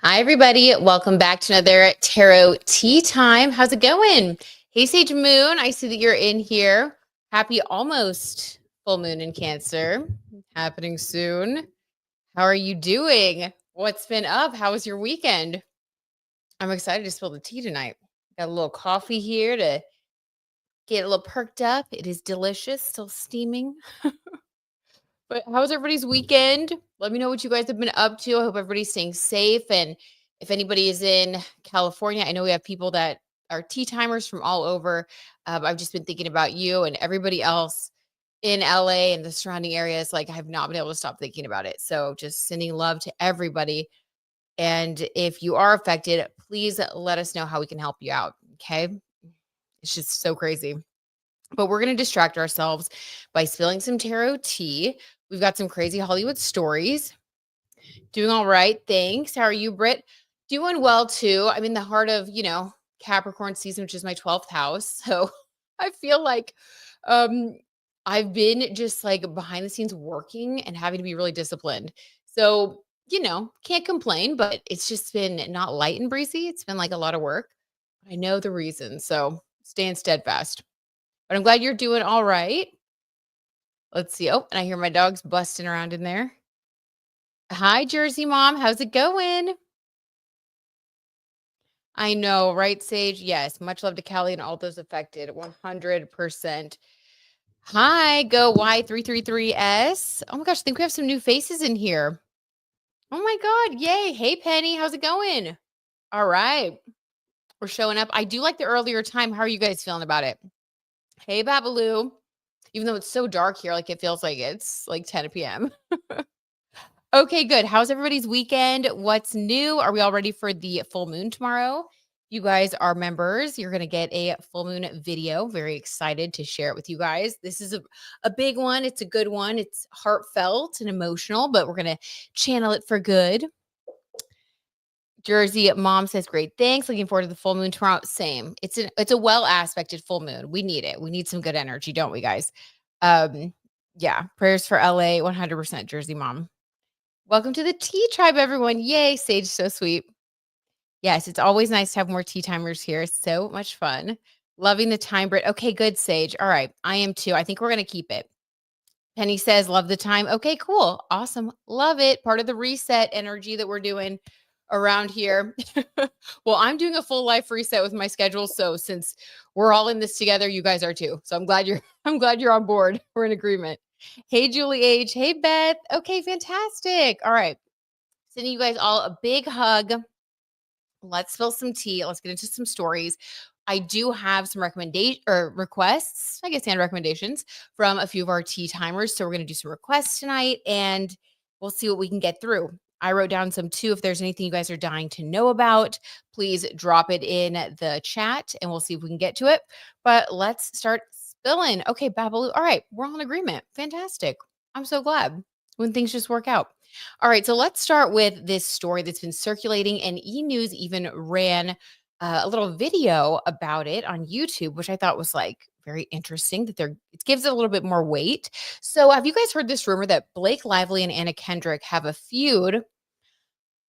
Hi, everybody. Welcome back to another Tarot Tea Time. How's it going? Hey, Sage Moon. I see that you're in here. Happy almost full moon in Cancer. Happening soon. How are you doing? What's been up? How was your weekend? I'm excited to spill the tea tonight. Got a little coffee here to get a little perked up. It is delicious, still steaming. But how was everybody's weekend? Let me know what you guys have been up to. I hope everybody's staying safe. And if anybody is in California, I know we have people that are tea timers from all over. I've just been thinking about you and everybody else in LA and the surrounding areas. Like, I have not been able to stop thinking about it. So just sending love to everybody. And if you are affected, please let us know how we can help you out. Okay. It's just so crazy. But we're going to distract ourselves by spilling some tarot tea. We've got some crazy Hollywood stories. Doing all right. Thanks. How are you, Britt? Doing well too. I'm in the heart of, Capricorn season, which is my 12th house. So I feel like um I've been just like behind the scenes working and having to be really disciplined. So, can't complain, but it's just been not light and breezy. It's been like a lot of work. I know the reason. So staying steadfast. But I'm glad you're doing all right. Let's see. Oh, and I hear my dogs busting around in there. Hi, Jersey Mom. How's it going? I know, right, Sage? Yes. Much love to Callie and all those affected. 100%. Hi, go Y333S. Oh my gosh, I think we have some new faces in here. Oh my God. Yay. Hey, Penny. How's it going? All right. We're showing up. I do like the earlier time. How are you guys feeling about it? Hey, Babaloo. Even though it's so dark here, like it feels like it's like 10 p.m. Okay, good. How's everybody's weekend? What's new? Are we all ready for the full moon tomorrow? You guys are members. You're going to get a full moon video. Very excited to share it with you guys. This is a big one. It's a good one. It's heartfelt and emotional, but we're going to channel it for good. Jersey Mom says, great. Thanks. Looking forward to the full moon tomorrow. Same. It's a well aspected full moon. We need it. We need some good energy, don't we, guys? Yeah. Prayers for LA, 100% Jersey Mom. Welcome to the tea tribe, everyone. Yay, Sage, so sweet. Yes, it's always nice to have more tea timers here. So much fun. Loving the time, Brit. Okay, good, Sage. All right, I am too. I think we're going to keep it. Penny says, love the time. Okay, cool. Awesome. Love it. Part of the reset energy that we're doing around here. Well, I'm doing a full life reset with my schedule. So since we're all in this together, you guys are too. So I'm glad you're on board. We're in agreement. Hey, Julie H. Hey, Beth. Okay, fantastic. All right. Sending you guys all a big hug. Let's spill some tea. Let's get into some stories. I do have some requests, I guess, and recommendations from a few of our tea timers. So we're going to do some requests tonight and we'll see what we can get through. I wrote down some too. If there's anything you guys are dying to know about, please drop it in the chat and we'll see if we can get to it. But let's start spilling. Okay, Babaloo. All right, we're all in agreement. Fantastic. I'm so glad when things just work out. All right, so let's start with this story that's been circulating, and E! News even ran a little video about it on YouTube, which I thought was like very interesting that it gives it a little bit more weight. So, have you guys heard this rumor that Blake Lively and Anna Kendrick have a feud?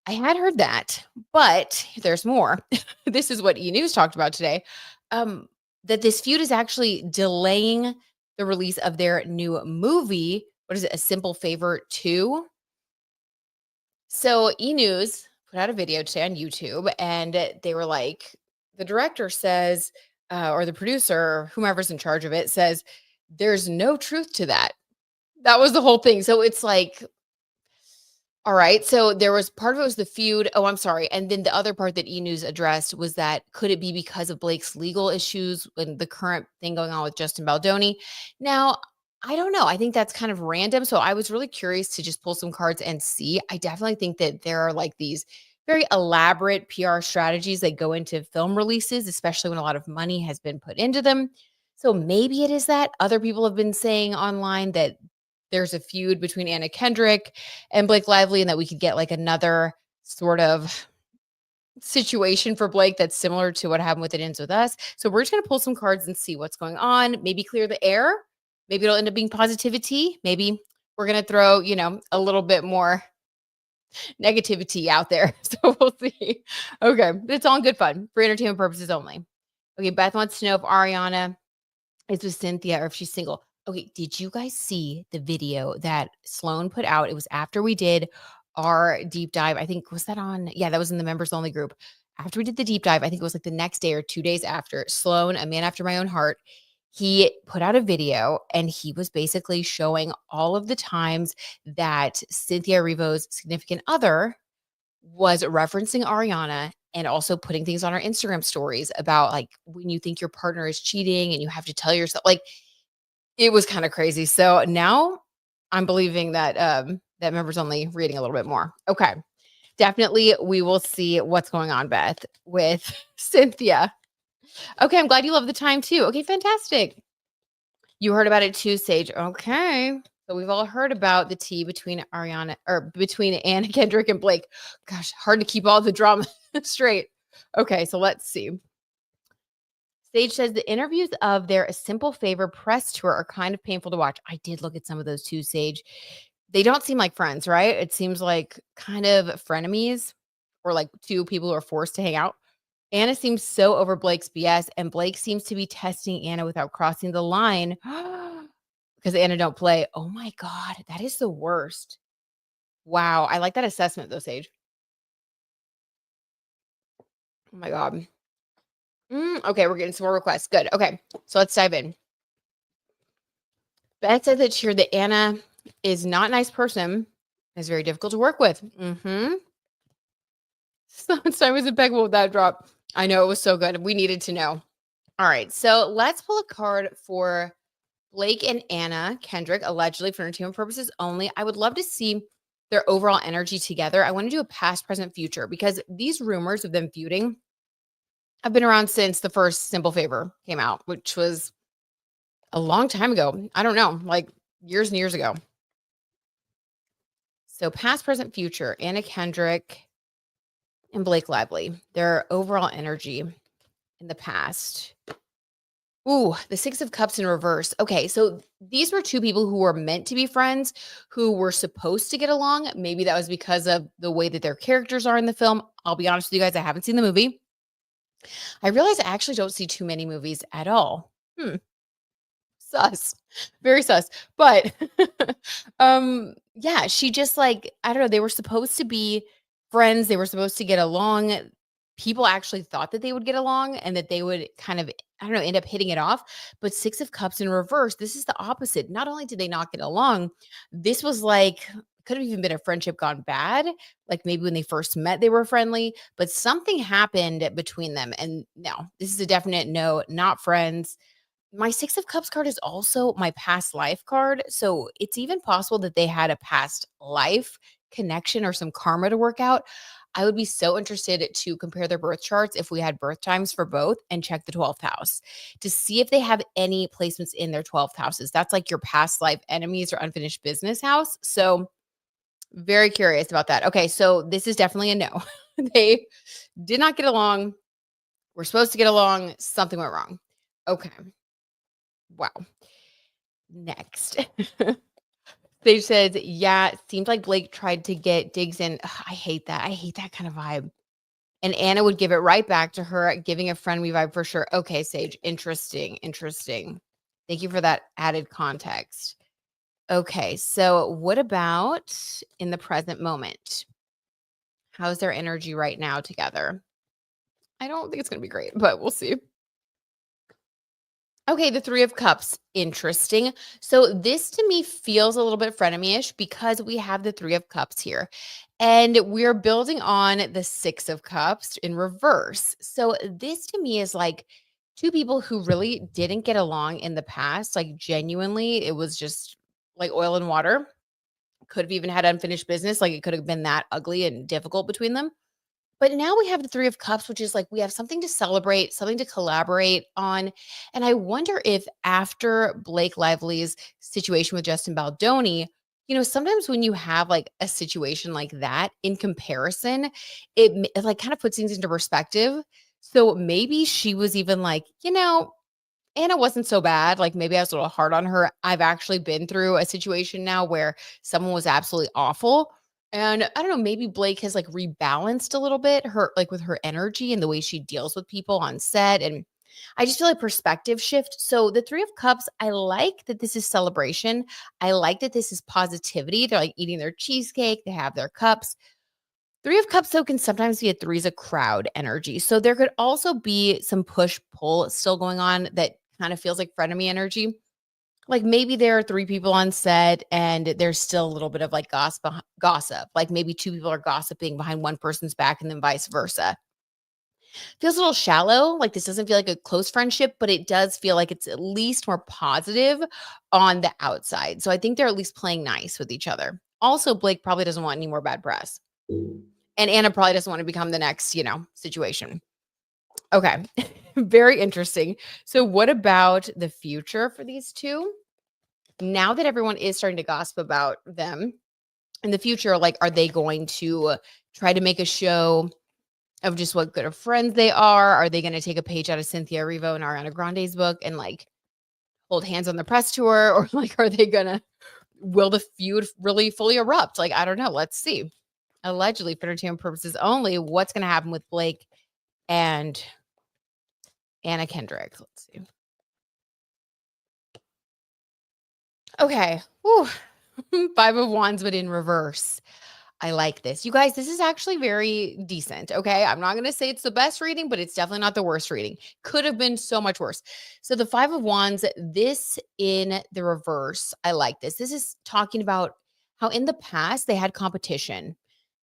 I had heard that, but there's more. This is what E! News talked about today. That this feud is actually delaying the release of their new movie. What is it? A Simple Favor 2? So E! News put out a video today on YouTube, and they were like, the director says, or the producer, whomever's in charge of it, says, there's no truth to that. That was the whole thing. So it's like, all right. So there was part of it was the feud. Oh, I'm sorry. And then the other part that E! News addressed was that could it be because of Blake's legal issues and the current thing going on with Justin Baldoni? Now, I don't know. I think that's kind of random. So I was really curious to just pull some cards and see. I definitely think that there are like these very elaborate PR strategies that go into film releases, especially when a lot of money has been put into them. So maybe it is that. Other people have been saying online that there's a feud between Anna Kendrick and Blake Lively, and that we could get like another sort of situation for Blake that's similar to what happened with It Ends With Us. So we're just going to pull some cards and see what's going on, maybe clear the air. Maybe it'll end up being positivity. Maybe we're going to throw, a little bit more negativity out there. So we'll see. Okay. It's all in good fun for entertainment purposes only. Okay. Beth wants to know if Ariana is with Cynthia or if she's single. Okay. Did you guys see the video that Sloan put out? It was after we did our deep dive. I think, was that on? Yeah, that was in the members only group. After we did the deep dive, I think it was like the next day or 2 days after, Sloan, a man after my own heart, he put out a video and he was basically showing all of the times that Cynthia Erivo's significant other was referencing Ariana and also putting things on our Instagram stories about like when you think your partner is cheating and you have to tell yourself, like, it was kind of crazy. So now I'm believing that that members only reading a little bit more. Okay. Definitely we will see what's going on, Beth, with Cynthia. Okay, I'm glad you love the time too. Okay, fantastic. You heard about it too, Sage. Okay. So we've all heard about the tea between Ariana or between Anna, Kendrick, and Blake. Gosh, hard to keep all the drama straight. Okay, so let's see. Sage says the interviews of their A Simple Favor press tour are kind of painful to watch. I did look at some of those too, Sage. They don't seem like friends, right? It seems like kind of frenemies or like two people who are forced to hang out. Anna seems so over Blake's BS, and Blake seems to be testing Anna without crossing the line because Anna don't play. Oh my God, that is the worst. Wow, I like that assessment though, Sage. Oh my God. Okay, we're getting some more requests. Good. Okay, so let's dive in. Beth said that she heard that Anna is not a nice person. Is very difficult to work with. Sunshine was impeccable with that drop. I know it was so good. We needed to know. All right, so let's pull a card for Blake and Anna Kendrick, allegedly for entertainment purposes only. I would love to see their overall energy together. I want to do a past, present, future because these rumors of them feuding have been around since the first Simple Favor came out, which was a long time ago. I don't know, like years and years ago. So past, present, future, Anna Kendrick and Blake Lively, their overall energy in the past. Ooh, the Six of Cups in reverse. Okay, so these were two people who were meant to be friends, who were supposed to get along. Maybe that was because of the way that their characters are in the film. I'll be honest with you guys, I haven't seen the movie. I realize I actually don't see too many movies at all. Sus. Very sus. But yeah, she just like, I don't know, they were supposed to be friends. They were supposed to get along. People actually thought that they would get along and that they would kind of, I don't know, end up hitting it off. But Six of Cups in reverse, this is the opposite. Not only did they not get along, this was like, could have even been a friendship gone bad. Like maybe when they first met, they were friendly, but something happened between them. And no, this is a definite no, not friends. My Six of Cups card is also my past life card. So it's even possible that they had a past life connection or some karma to work out. I would be so interested to compare their birth charts if we had birth times for both and check the 12th house to see if they have any placements in their 12th houses. That's like your past life enemies or unfinished business house. So very curious about that. Okay, so this is definitely a no. They did not get along. We're supposed to get along. Something went wrong. Okay. Wow. Next. They said, yeah, it seems like Blake tried to get digs in. Ugh, I hate that. I hate that kind of vibe. And Anna would give it right back to her, giving a friendly vibe for sure. Okay, Sage. Interesting. Interesting. Thank you for that added context. Okay, so what about in the present moment? How's their energy right now together? I don't think it's going to be great, but we'll see. Okay, the Three of Cups. Interesting. So this to me feels a little bit frenemy-ish because we have the Three of Cups here. And we're building on the Six of Cups in reverse. So this to me is like two people who really didn't get along in the past. Like genuinely, it was just like oil and water. Could have even had unfinished business. Like it could have been that ugly and difficult between them. But now we have the Three of Cups, which is like we have something to celebrate, something to collaborate on. And I wonder if after Blake Lively's situation with Justin Baldoni, sometimes when you have like a situation like that in comparison, it like kind of puts things into perspective. So maybe she was even like, Anna wasn't so bad. Like maybe I was a little hard on her. I've actually been through a situation now where someone was absolutely awful. And I don't know, maybe Blake has like rebalanced a little bit her like with her energy and the way she deals with people on set. And I just feel like perspective shift. So the Three of Cups, I like that this is celebration. I like that this is positivity. They're like eating their cheesecake, they have their cups. Three of Cups, though, can sometimes be a three's a crowd energy. So there could also be some push pull still going on that kind of feels like frenemy energy. Like maybe there are three people on set and there's still a little bit of like gossip. Like maybe two people are gossiping behind one person's back and then vice versa. Feels a little shallow. Like this doesn't feel like a close friendship, but it does feel like it's at least more positive on the outside. So I think they're at least playing nice with each other. Also, Blake probably doesn't want any more bad press. And Anna probably doesn't want to become the next, situation. Okay. Very interesting. So what about the future for these two? Now that everyone is starting to gossip about them in the future, like, are they going to try to make a show of just what good of friends they are? Are they going to take a page out of Cynthia Erivo and Ariana Grande's book and like hold hands on the press tour? Or like, will the feud really fully erupt? Like, I don't know. Let's see. Allegedly, for entertainment purposes only, what's going to happen with Blake and Anna Kendrick? Let's see. Okay. Whew. Five of Wands, but in reverse. I like this. You guys, this is actually very decent. Okay. I'm not going to say it's the best reading, but it's definitely not the worst reading. Could have been so much worse. So the Five of Wands, this in the reverse, I like this. This is talking about how in the past they had competition.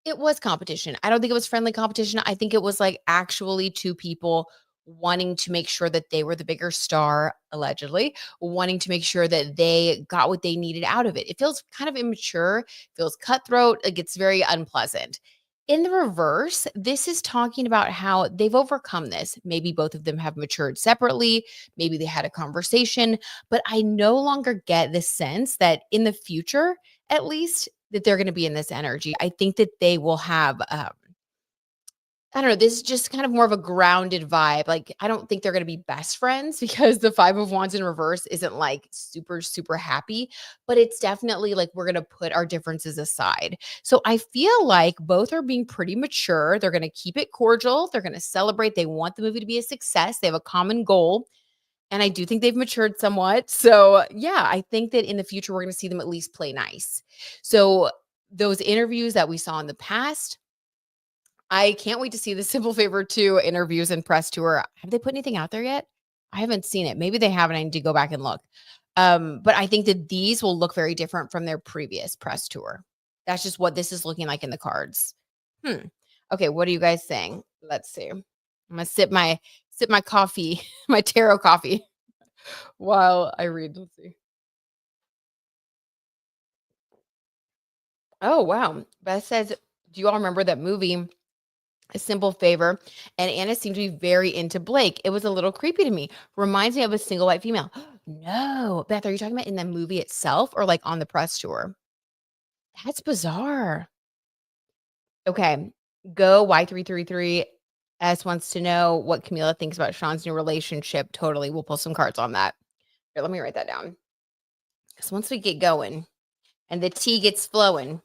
It was competition. I don't think it was friendly competition. I think it was like actually two people wanting to make sure that they were the bigger star, allegedly, wanting to make sure that they got what they needed out of it. It feels kind of immature, feels cutthroat, it gets very unpleasant. In the reverse, this is talking about how they've overcome this. Maybe both of them have matured separately. Maybe they had a conversation, but I no longer get the sense that in the future, at least, that they're going to be in this energy. I think that they will have I don't know, this is just kind of more of a grounded vibe. Like, I don't think they're gonna be best friends because the Five of Wands in reverse isn't like super, super happy, but it's definitely like we're gonna put our differences aside. So I feel like both are being pretty mature. They're gonna keep it cordial. They're gonna celebrate. They want the movie to be a success. They have a common goal. And I do think they've matured somewhat. So yeah, I think that in the future, we're gonna see them at least play nice. So those interviews that we saw in the past, I can't wait to see the Simple Favor 2 interviews and press tour. Have they put anything out there yet? I haven't seen it. Maybe they haven't. I need to go back and look. But I think that these will look very different from their previous press tour. That's just what this is looking like in the cards. Okay, what are you guys saying? Let's see. I'm gonna sip my coffee, my tarot coffee, while I read. Let's see. Oh wow. Beth says, do you all remember that movie? A Simple Favor, and Anna seemed to be very into Blake. It was a little creepy to me. Reminds me of a single white female. No, Beth, are you talking about in the movie itself or like on the press tour? That's bizarre. Okay, go Y333. S wants to know what Camila thinks about Shawn's new relationship. Totally. We'll pull some cards on that. Here, let me write that down. Because once we get going and the tea gets flowing.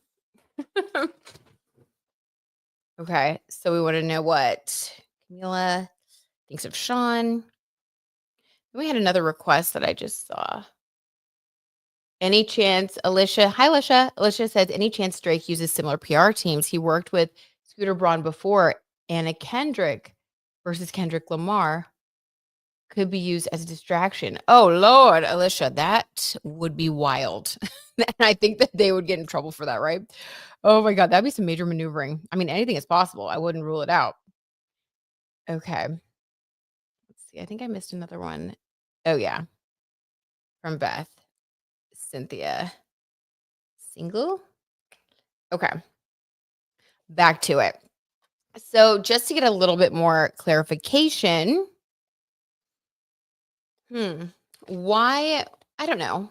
Okay, so we want to know what Camila thinks of Shawn. We had another request that I just saw. Any chance, Alicia? Hi, Alicia. Alicia says, any chance Drake uses similar PR teams? He worked with Scooter Braun before. Anna Kendrick versus Kendrick Lamar could be used as a distraction. Oh, Lord, Alicia, that would be wild. And I think that they would get in trouble for that, right? Oh my God, that'd be some major maneuvering. I mean, anything is possible. I wouldn't rule it out. Okay. Let's see. I think I missed another one. Oh, yeah. From Beth. Cynthia. Single? Okay. Back to it. So just to get a little bit more clarification, why? I don't know.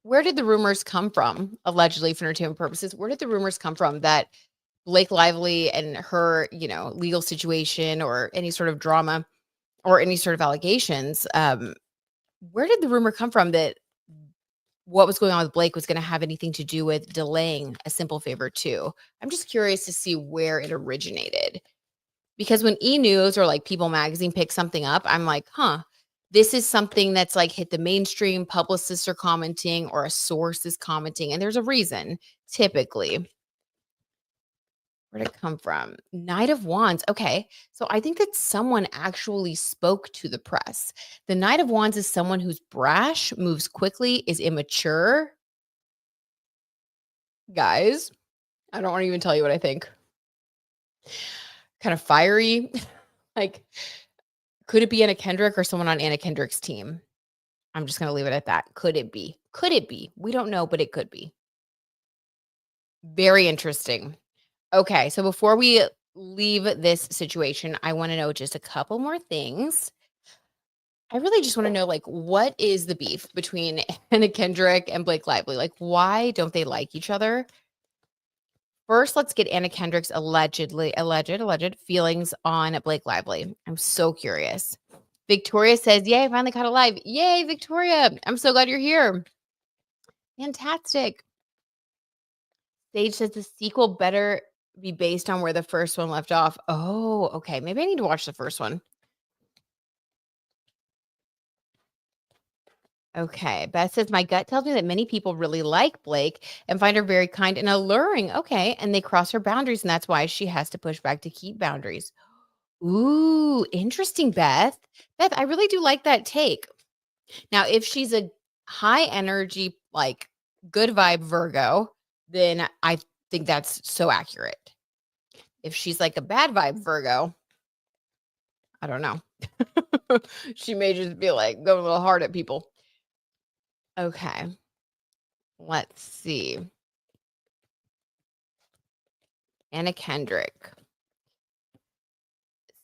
Where did the rumors come from, allegedly for entertainment purposes? Where did the rumors come from that Blake Lively and her, legal situation or any sort of drama or any sort of allegations? Where did the rumor come from that what was going on with Blake was going to have anything to do with delaying a simple favor too. I'm just curious to see where it originated. Because when E! News or like People Magazine picks something up, I'm like, huh, this is something that's like hit the mainstream, publicists are commenting or a source is commenting, and there's a reason typically. Where'd it come from? Knight of Wands. Okay. So I think that someone actually spoke to the press. The Knight of Wands is someone who's brash, moves quickly, is immature. Guys, I don't want to even tell you what I think. Kind of fiery. Like, could it be Anna Kendrick or someone on Anna Kendrick's team? I'm just going to leave it at that. Could it be? Could it be? We don't know, but it could be. Very interesting. Okay, so before we leave this situation, I want to know just a couple more things. I really just want to know, like, what is the beef between Anna Kendrick and Blake Lively? Like, why don't they like each other? First, let's get Anna Kendrick's alleged feelings on Blake Lively. I'm so curious. Victoria says, yay, I finally caught a live. Yay, Victoria. I'm so glad you're here. Fantastic. Sage says the sequel better be based on where the first one left off. Oh, okay. Maybe I need to watch the first one. Okay. Beth says, my gut tells me that many people really like Blake and find her very kind and alluring. Okay. And they cross her boundaries, and that's why she has to push back to keep boundaries. Ooh, interesting, Beth. Beth, I really do like that take. Now, if she's a high energy, like good vibe Virgo, then I think that's so accurate. If she's like a bad vibe Virgo, I don't know. She may just be like going a little hard at people. Okay. Let's see. Anna Kendrick.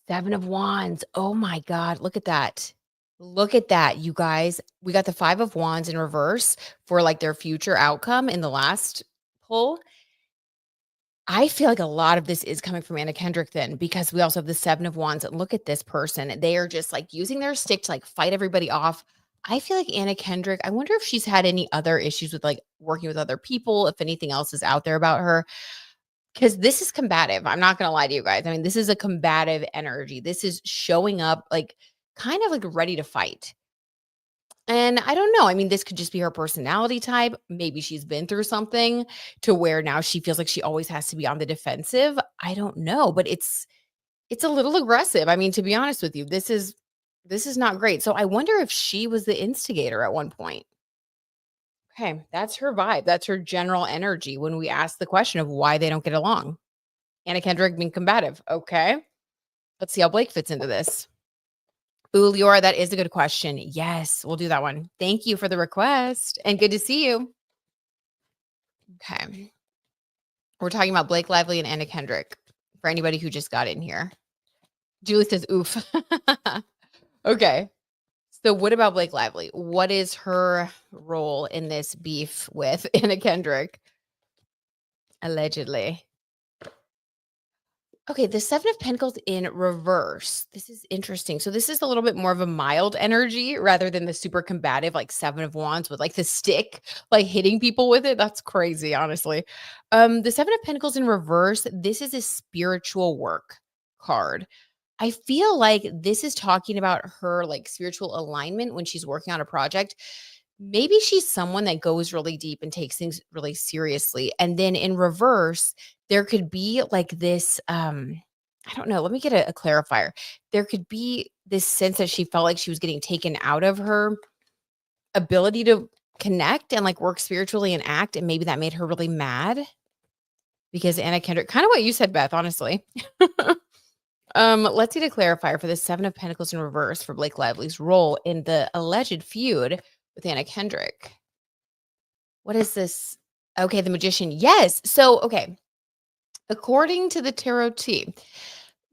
7 of Wands. Oh my God. Look at that. Look at that, you guys. We got the 5 of Wands in reverse for like their future outcome in the last pull. I feel like a lot of this is coming from Anna Kendrick then, because we also have the 7 of Wands. And look at this person. They are just like using their stick to like fight everybody off. I feel like Anna Kendrick, I wonder if she's had any other issues with like working with other people, if anything else is out there about her. Because this is combative. I'm not going to lie to you guys. I mean, this is a combative energy. This is showing up like kind of like ready to fight. And I don't know. I mean, this could just be her personality type. Maybe she's been through something to where now she feels like she always has to be on the defensive. I don't know, but it's a little aggressive. I mean, to be honest with you, this is not great. So I wonder if she was the instigator at one point. Okay, that's her vibe. That's her general energy when we ask the question of why they don't get along. Anna Kendrick being combative. Okay. Let's see how Blake fits into this. Ooh, Leora, that is a good question. Yes, we'll do that one. Thank you for the request and good to see you. Okay. We're talking about Blake Lively and Anna Kendrick for anybody who just got in here. Julie says, oof. Okay. So what about Blake Lively? What is her role in this beef with Anna Kendrick? Allegedly. Okay, the 7 of Pentacles in reverse. This is interesting. So this is a little bit more of a mild energy rather than the super combative, like 7 of Wands with like the stick, like hitting people with it. That's crazy, honestly. The 7 of Pentacles in reverse, this is a spiritual work card. I feel like this is talking about her like spiritual alignment when she's working on a project. Maybe she's someone that goes really deep and takes things really seriously. And then in reverse, there could be like this I don't know, let me get a clarifier. There could be this sense that she felt like she was getting taken out of her ability to connect and like work spiritually and act, and maybe that made her really mad. Because Anna Kendrick, kind of what you said, Beth, honestly. Let's see the clarifier for the 7 of Pentacles in reverse for Blake Lively's role in the alleged feud with Anna Kendrick. What is this? Okay, the Magician. Yes. So, okay. According to the Tarot T,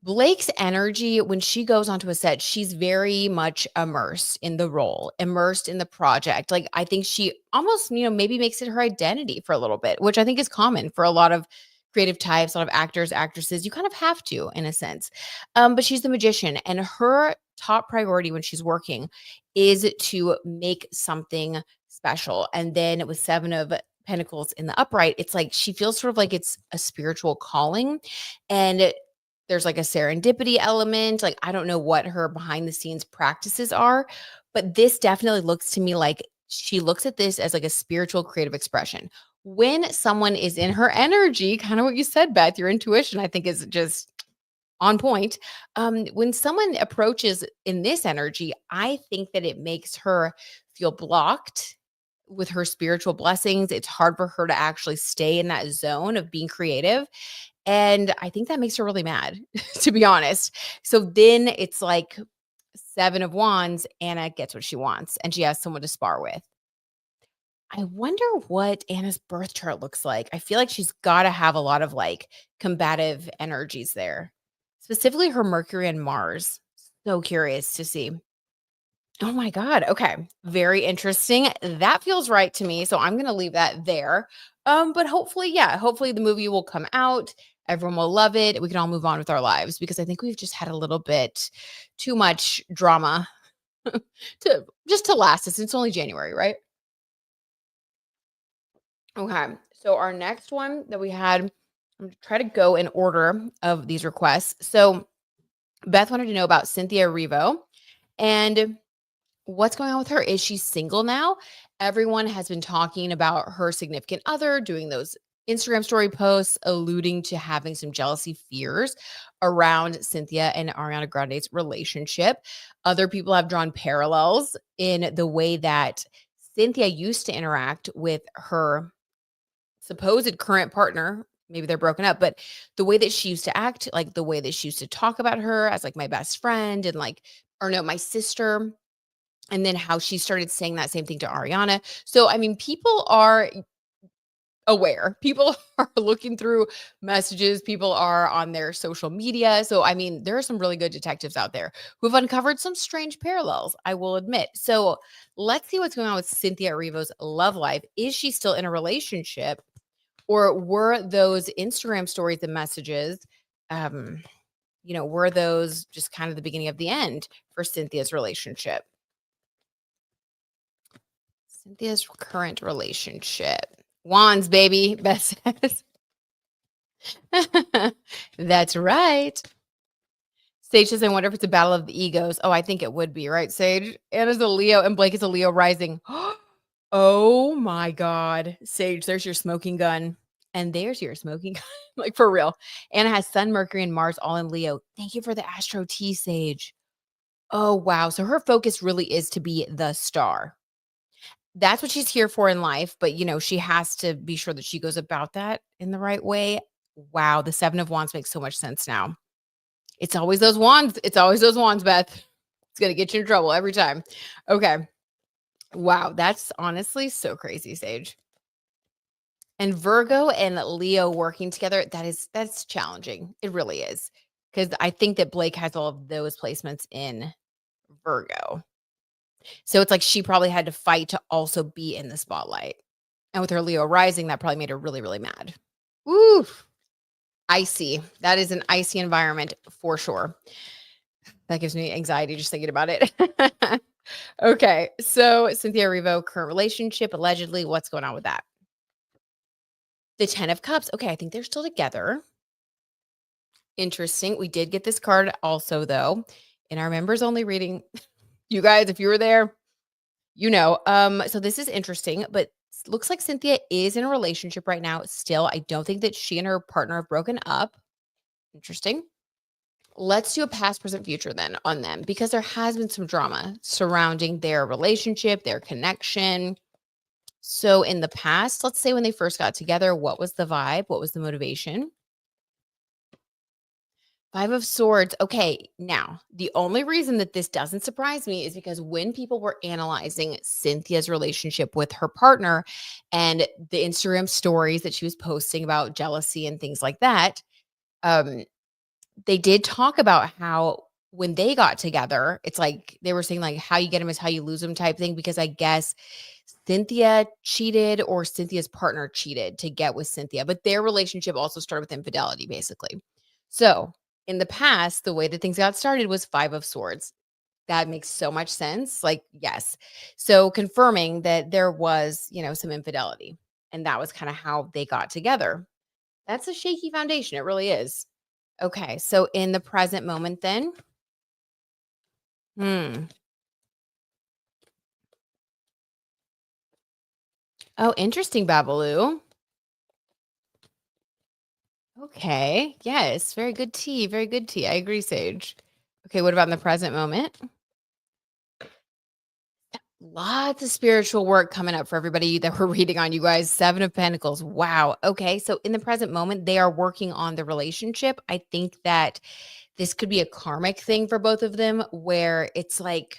Blake's energy, when she goes onto a set, she's very much immersed in the role, immersed in the project. Like, I think she almost, maybe makes it her identity for a little bit, which I think is common for a lot of creative types, a lot of actors, actresses. You kind of have to, in a sense. But she's the Magician, and her top priority when she's working is to make something special. And then with 7 of Pentacles in the upright, it's like she feels sort of like it's a spiritual calling. And there's like a serendipity element. Like, I don't know what her behind the scenes practices are, but this definitely looks to me like she looks at this as like a spiritual creative expression. When someone is in her energy, kind of what you said, Beth, your intuition, I think is just on point. When someone approaches in this energy, I think that it makes her feel blocked with her spiritual blessings. It's hard for her to actually stay in that zone of being creative. And I think that makes her really mad, to be honest. So then it's like 7 of Wands, Anna gets what she wants and she has someone to spar with. I wonder what Anna's birth chart looks like. I feel like she's got to have a lot of like combative energies there, specifically her Mercury and Mars. So curious to see. Oh my God. Okay. Very interesting. That feels right to me. So I'm going to leave that there. But hopefully, yeah, hopefully the movie will come out. Everyone will love it. We can all move on with our lives because I think we've just had a little bit too much drama to last us. It's only January, right? Okay. So our next one that we had, I'm going to try to go in order of these requests. So Beth wanted to know about Cynthia Erivo and what's going on with her. Is she single now? Everyone has been talking about her significant other doing those Instagram story posts alluding to having some jealousy fears around Cynthia and Ariana Grande's relationship. Other people have drawn parallels in the way that Cynthia used to interact with her supposed current partner. Maybe they're broken up, but the way that she used to act, like the way that she used to talk about her as like my best friend and like, or no, my sister, and then how she started saying that same thing to Ariana. So, I mean, people are aware. People are looking through messages. People are on their social media. So, I mean, there are some really good detectives out there who've uncovered some strange parallels, I will admit. So, let's see what's going on with Cynthia Erivo's love life. Is she still in a relationship? Or were those Instagram stories and messages, um, were those just kind of the beginning of the end for Cynthia's relationship? Cynthia's current relationship. Wands, baby, Beth says. That's right. Sage says, I wonder if it's a battle of the egos. Oh, I think it would be, right, Sage? Anna's a Leo and Blake is a Leo rising. Oh my God. Sage, there's your smoking gun. And there's your smoking gun. Like for real. Anna has Sun, Mercury, and Mars all in Leo. Thank you for the Astro T, Sage. Oh, wow. So her focus really is to be the star. That's what she's here for in life. But, she has to be sure that she goes about that in the right way. Wow. The 7 of Wands makes so much sense now. It's always those wands. It's always those wands, Beth. It's going to get you in trouble every time. Okay. Wow. That's honestly so crazy, Sage. And Virgo and Leo working together, that's challenging. It really is. Because I think that Blake has all of those placements in Virgo. So it's like she probably had to fight to also be in the spotlight. And with her Leo rising, that probably made her really, really mad. Ooh, icy. That is an icy environment for sure. That gives me anxiety just thinking about it. Okay. So Cynthia Erivo, current relationship, allegedly. What's going on with that? The 10 of Cups. Okay. I think they're still together. Interesting. We did get this card also, though, in our members only reading. You guys, if you were there, so this is interesting, but looks like Cynthia is in a relationship right now. Still, I don't think that she and her partner have broken up. Interesting. Let's do a past, present, future then on them because there has been some drama surrounding their relationship, their connection. So in the past, let's say when they first got together, what was the vibe? What was the motivation? 5 of Swords. Okay, now, the only reason that this doesn't surprise me is because when people were analyzing Cynthia's relationship with her partner and the Instagram stories that she was posting about jealousy and things like that, um, they did talk about how when they got together, it's like they were saying like how you get them is how you lose them type thing because I guess Cynthia cheated or Cynthia's partner cheated to get with Cynthia, but their relationship also started with infidelity basically. So in the past, the way that things got started was 5 of Swords. That makes so much sense. Like, yes. So confirming that there was, some infidelity. And that was kind of how they got together. That's a shaky foundation. It really is. Okay. So in the present moment, then, hmm. Oh, interesting, Babaloo. Okay. Yes. Very good tea. Very good tea. I agree, Sage. Okay. What about in the present moment? Lots of spiritual work coming up for everybody that we're reading on, you guys. 7 of Pentacles. Wow. Okay. So in the present moment, they are working on the relationship. I think that this could be a karmic thing for both of them where it's like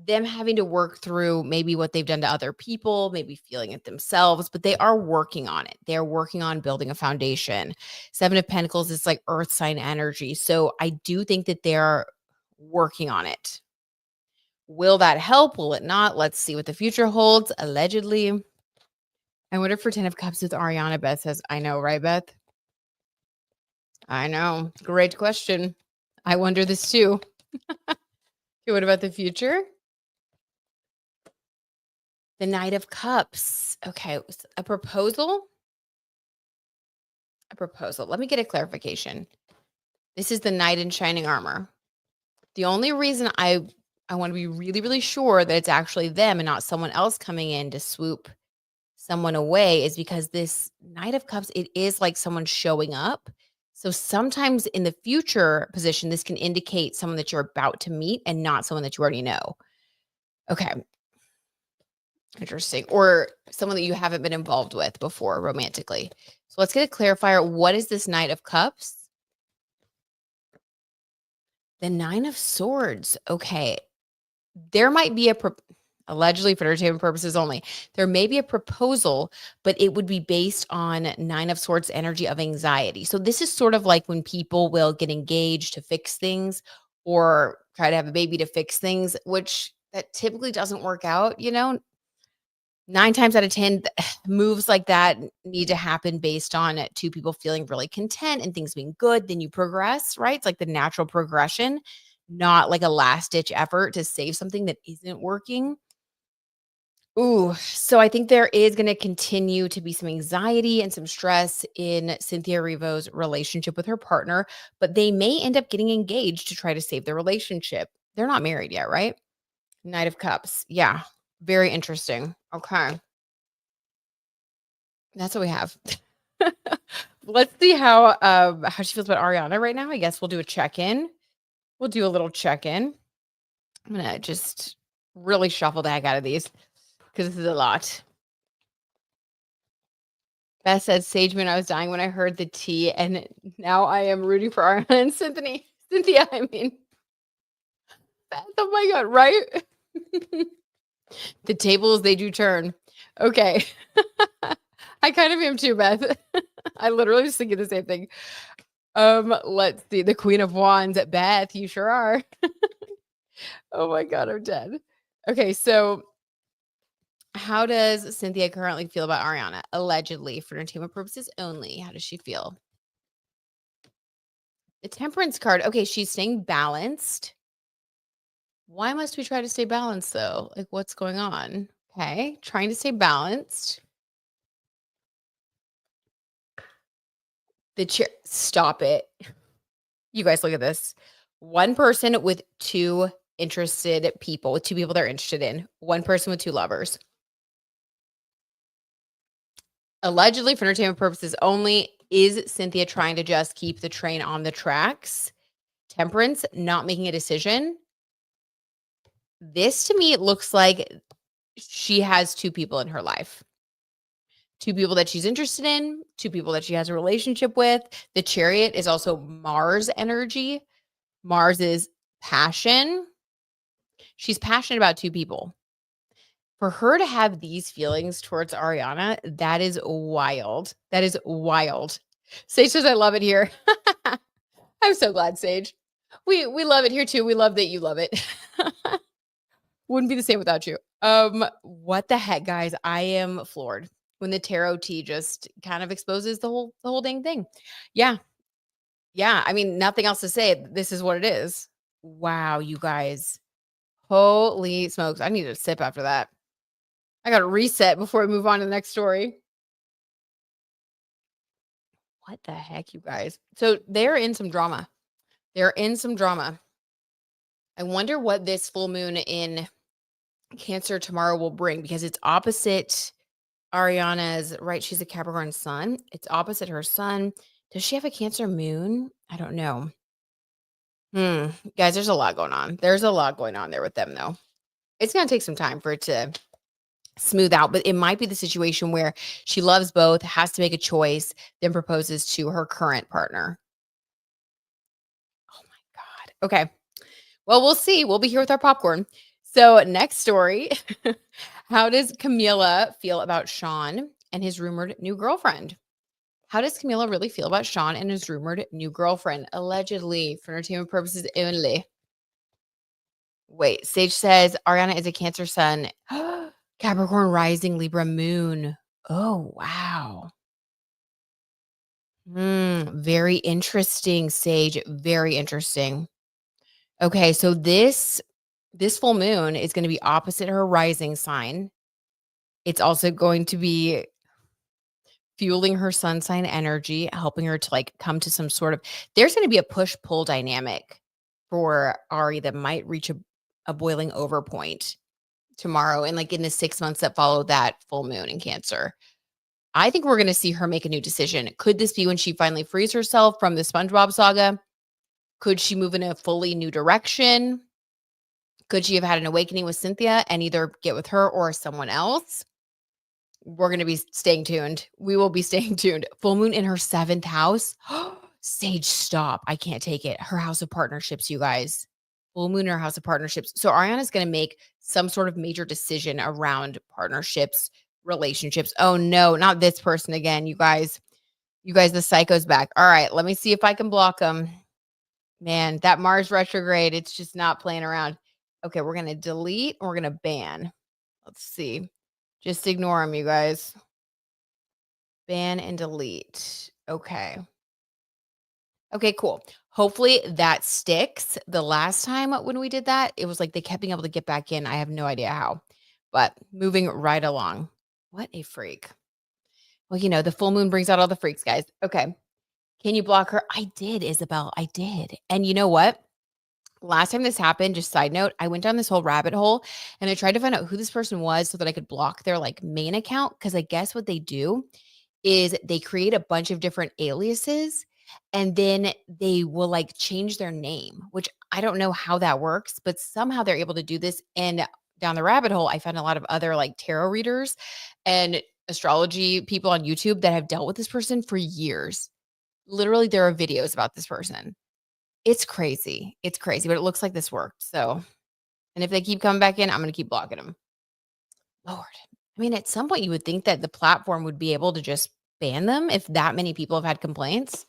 them having to work through maybe what they've done to other people, maybe feeling it themselves, but they are working on it. They're working on building a foundation. 7 of Pentacles is like earth sign energy. So I do think that they're working on it. Will that help? Will it not? Let's see what the future holds. Allegedly. I wonder for 10 of Cups with Ariana. Beth says, I know, right, Beth? I know. Great question. I wonder this too. Okay, what about the future? The Knight of Cups. Okay, a proposal? A proposal. Let me get a clarification. This is the Knight in shining armor. The only reason I want to be really, really sure that it's actually them and not someone else coming in to swoop someone away is because this Knight of Cups, it is like someone showing up. So sometimes in the future position, this can indicate someone that you're about to meet and not someone that you already know. Okay. Interesting. Or someone that you haven't been involved with before romantically. So let's get a clarifier. What is this Knight of Cups? The 9 of Swords. Okay. There might be allegedly for entertainment purposes only. There may be a proposal, but it would be based on 9 of Swords energy of anxiety. So this is sort of like when people will get engaged to fix things or try to have a baby to fix things, which that typically doesn't work out, 9 times out of 10, moves like that need to happen based on 2 people feeling really content and things being good. Then you progress, right? It's like the natural progression, not like a last ditch effort to save something that isn't working. Ooh, so I think there is going to continue to be some anxiety and some stress in Cynthia Erivo's relationship with her partner, but they may end up getting engaged to try to save the relationship. They're not married yet, right? Knight of Cups. Yeah. Very interesting. Okay. That's what we have. Let's see how she feels about Ariana right now. I guess we'll do a check-in. We'll do a little check-in. I'm gonna just really shuffle the heck out of these because this is a lot. Beth said, Sage Moon, I was dying when I heard the T, and now I am rooting for Ariana and Cynthia, I mean. Beth, oh my God, right? The tables, they do turn. Okay. I kind of am too, Beth. I literally was thinking the same thing. Let's see. The Queen of Wands at Beth. You sure are. Oh my God, I'm dead. Okay, so how does Cynthia currently feel about Ariana? Allegedly, for entertainment purposes only. How does she feel? The Temperance card. Okay, she's staying balanced. Why must we try to stay balanced though? Like, what's going on? Okay, trying to stay balanced. The chair. Stop it. You guys look at this. One person with 2 interested people, with 2 people they're interested in. One person with 2 lovers. Allegedly, for entertainment purposes only, is Cynthia trying to just keep the train on the tracks? Temperance, not making a decision. This to me, it looks like she has 2 people in her life. 2 people that she's interested in, 2 people that she has a relationship with. The Chariot is also Mars energy. Mars is passion. She's passionate about 2 people. For her to have these feelings towards Ariana, that is wild. That is wild. Sage says, I love it here. I'm so glad, Sage. We love it here too. We love that you love it. Wouldn't be the same without you. What the heck, guys? I am floored when the tarot tea just kind of exposes the whole dang thing. Yeah. Yeah. I mean, nothing else to say. This is what it is. Wow, you guys. Holy smokes. I need a sip after that. I got to reset before we move on to the next story. What the heck, you guys? So they're in some drama. They're in some drama. I wonder what this full moon in Cancer tomorrow will bring because it's opposite Ariana's, right? She's a Capricorn sun. It's opposite her sun. Does she have a Cancer moon? I don't know. Guys, there's a lot going on. There's a lot going on there with them, though. It's going to take some time for it to smooth out, but it might be the situation where she loves both, has to make a choice, then proposes to her current partner. Oh my God. Okay. Well, we'll see. We'll be here with our popcorn. So, next story. How does Camila feel about Shawn and his rumored new girlfriend? How does Camila really feel about Shawn and his rumored new girlfriend? Allegedly, for entertainment purposes only. Wait, Sage says Ariana is a Cancer sun. Capricorn rising, Libra moon. Oh, wow. Very interesting, Sage. Very interesting. Okay, so this full moon is going to be opposite her rising sign. It's also going to be fueling her sun sign energy, helping her to like come to some sort of there's going to be a push-pull dynamic for Ari that might reach a boiling over point tomorrow and like in the 6 months that follow that full moon in Cancer. I think we're going to see her make a new decision. Could this be when she finally frees herself from the SpongeBob saga? Could she move in a fully new direction? Could she have had an awakening with Cynthia and either get with her or someone else? We're going to be staying tuned. We will be staying tuned. Full moon in her 7th house. Sage, stop. I can't take it. Her house of partnerships, you guys. Full moon in her house of partnerships. So Ariana's going to make some sort of major decision around partnerships, relationships. Oh no, not this person again, you guys. You guys, the psycho's back. All right, let me see if I can block them. Man, that Mars retrograde, it's just not playing around. Okay, we're going to delete and we're going to ban. Let's see. Just ignore them, you guys. Ban and delete. Okay. Okay, cool. Hopefully that sticks. The last time when we did that, it was like they kept being able to get back in. I have no idea how, but moving right along. What a freak. Well, you know, the full moon brings out all the freaks, guys. Okay. Can you block her? I did, Isabel. I did. And you know what? Last time this happened, just side note, I went down this whole rabbit hole and I tried to find out who this person was so that I could block their like main account. Cause I guess what they do is they create a bunch of different aliases and then they will like change their name, which I don't know how that works, but somehow they're able to do this. And down the rabbit hole, I found a lot of other like tarot readers and astrology people on YouTube that have dealt with this person for years. Literally, there are videos about this person. It's crazy. It's crazy, but it looks like this worked. So, and if they keep coming back in, I'm going to keep blocking them. Lord. I mean, at some point, you would think that the platform would be able to just ban them if that many people have had complaints.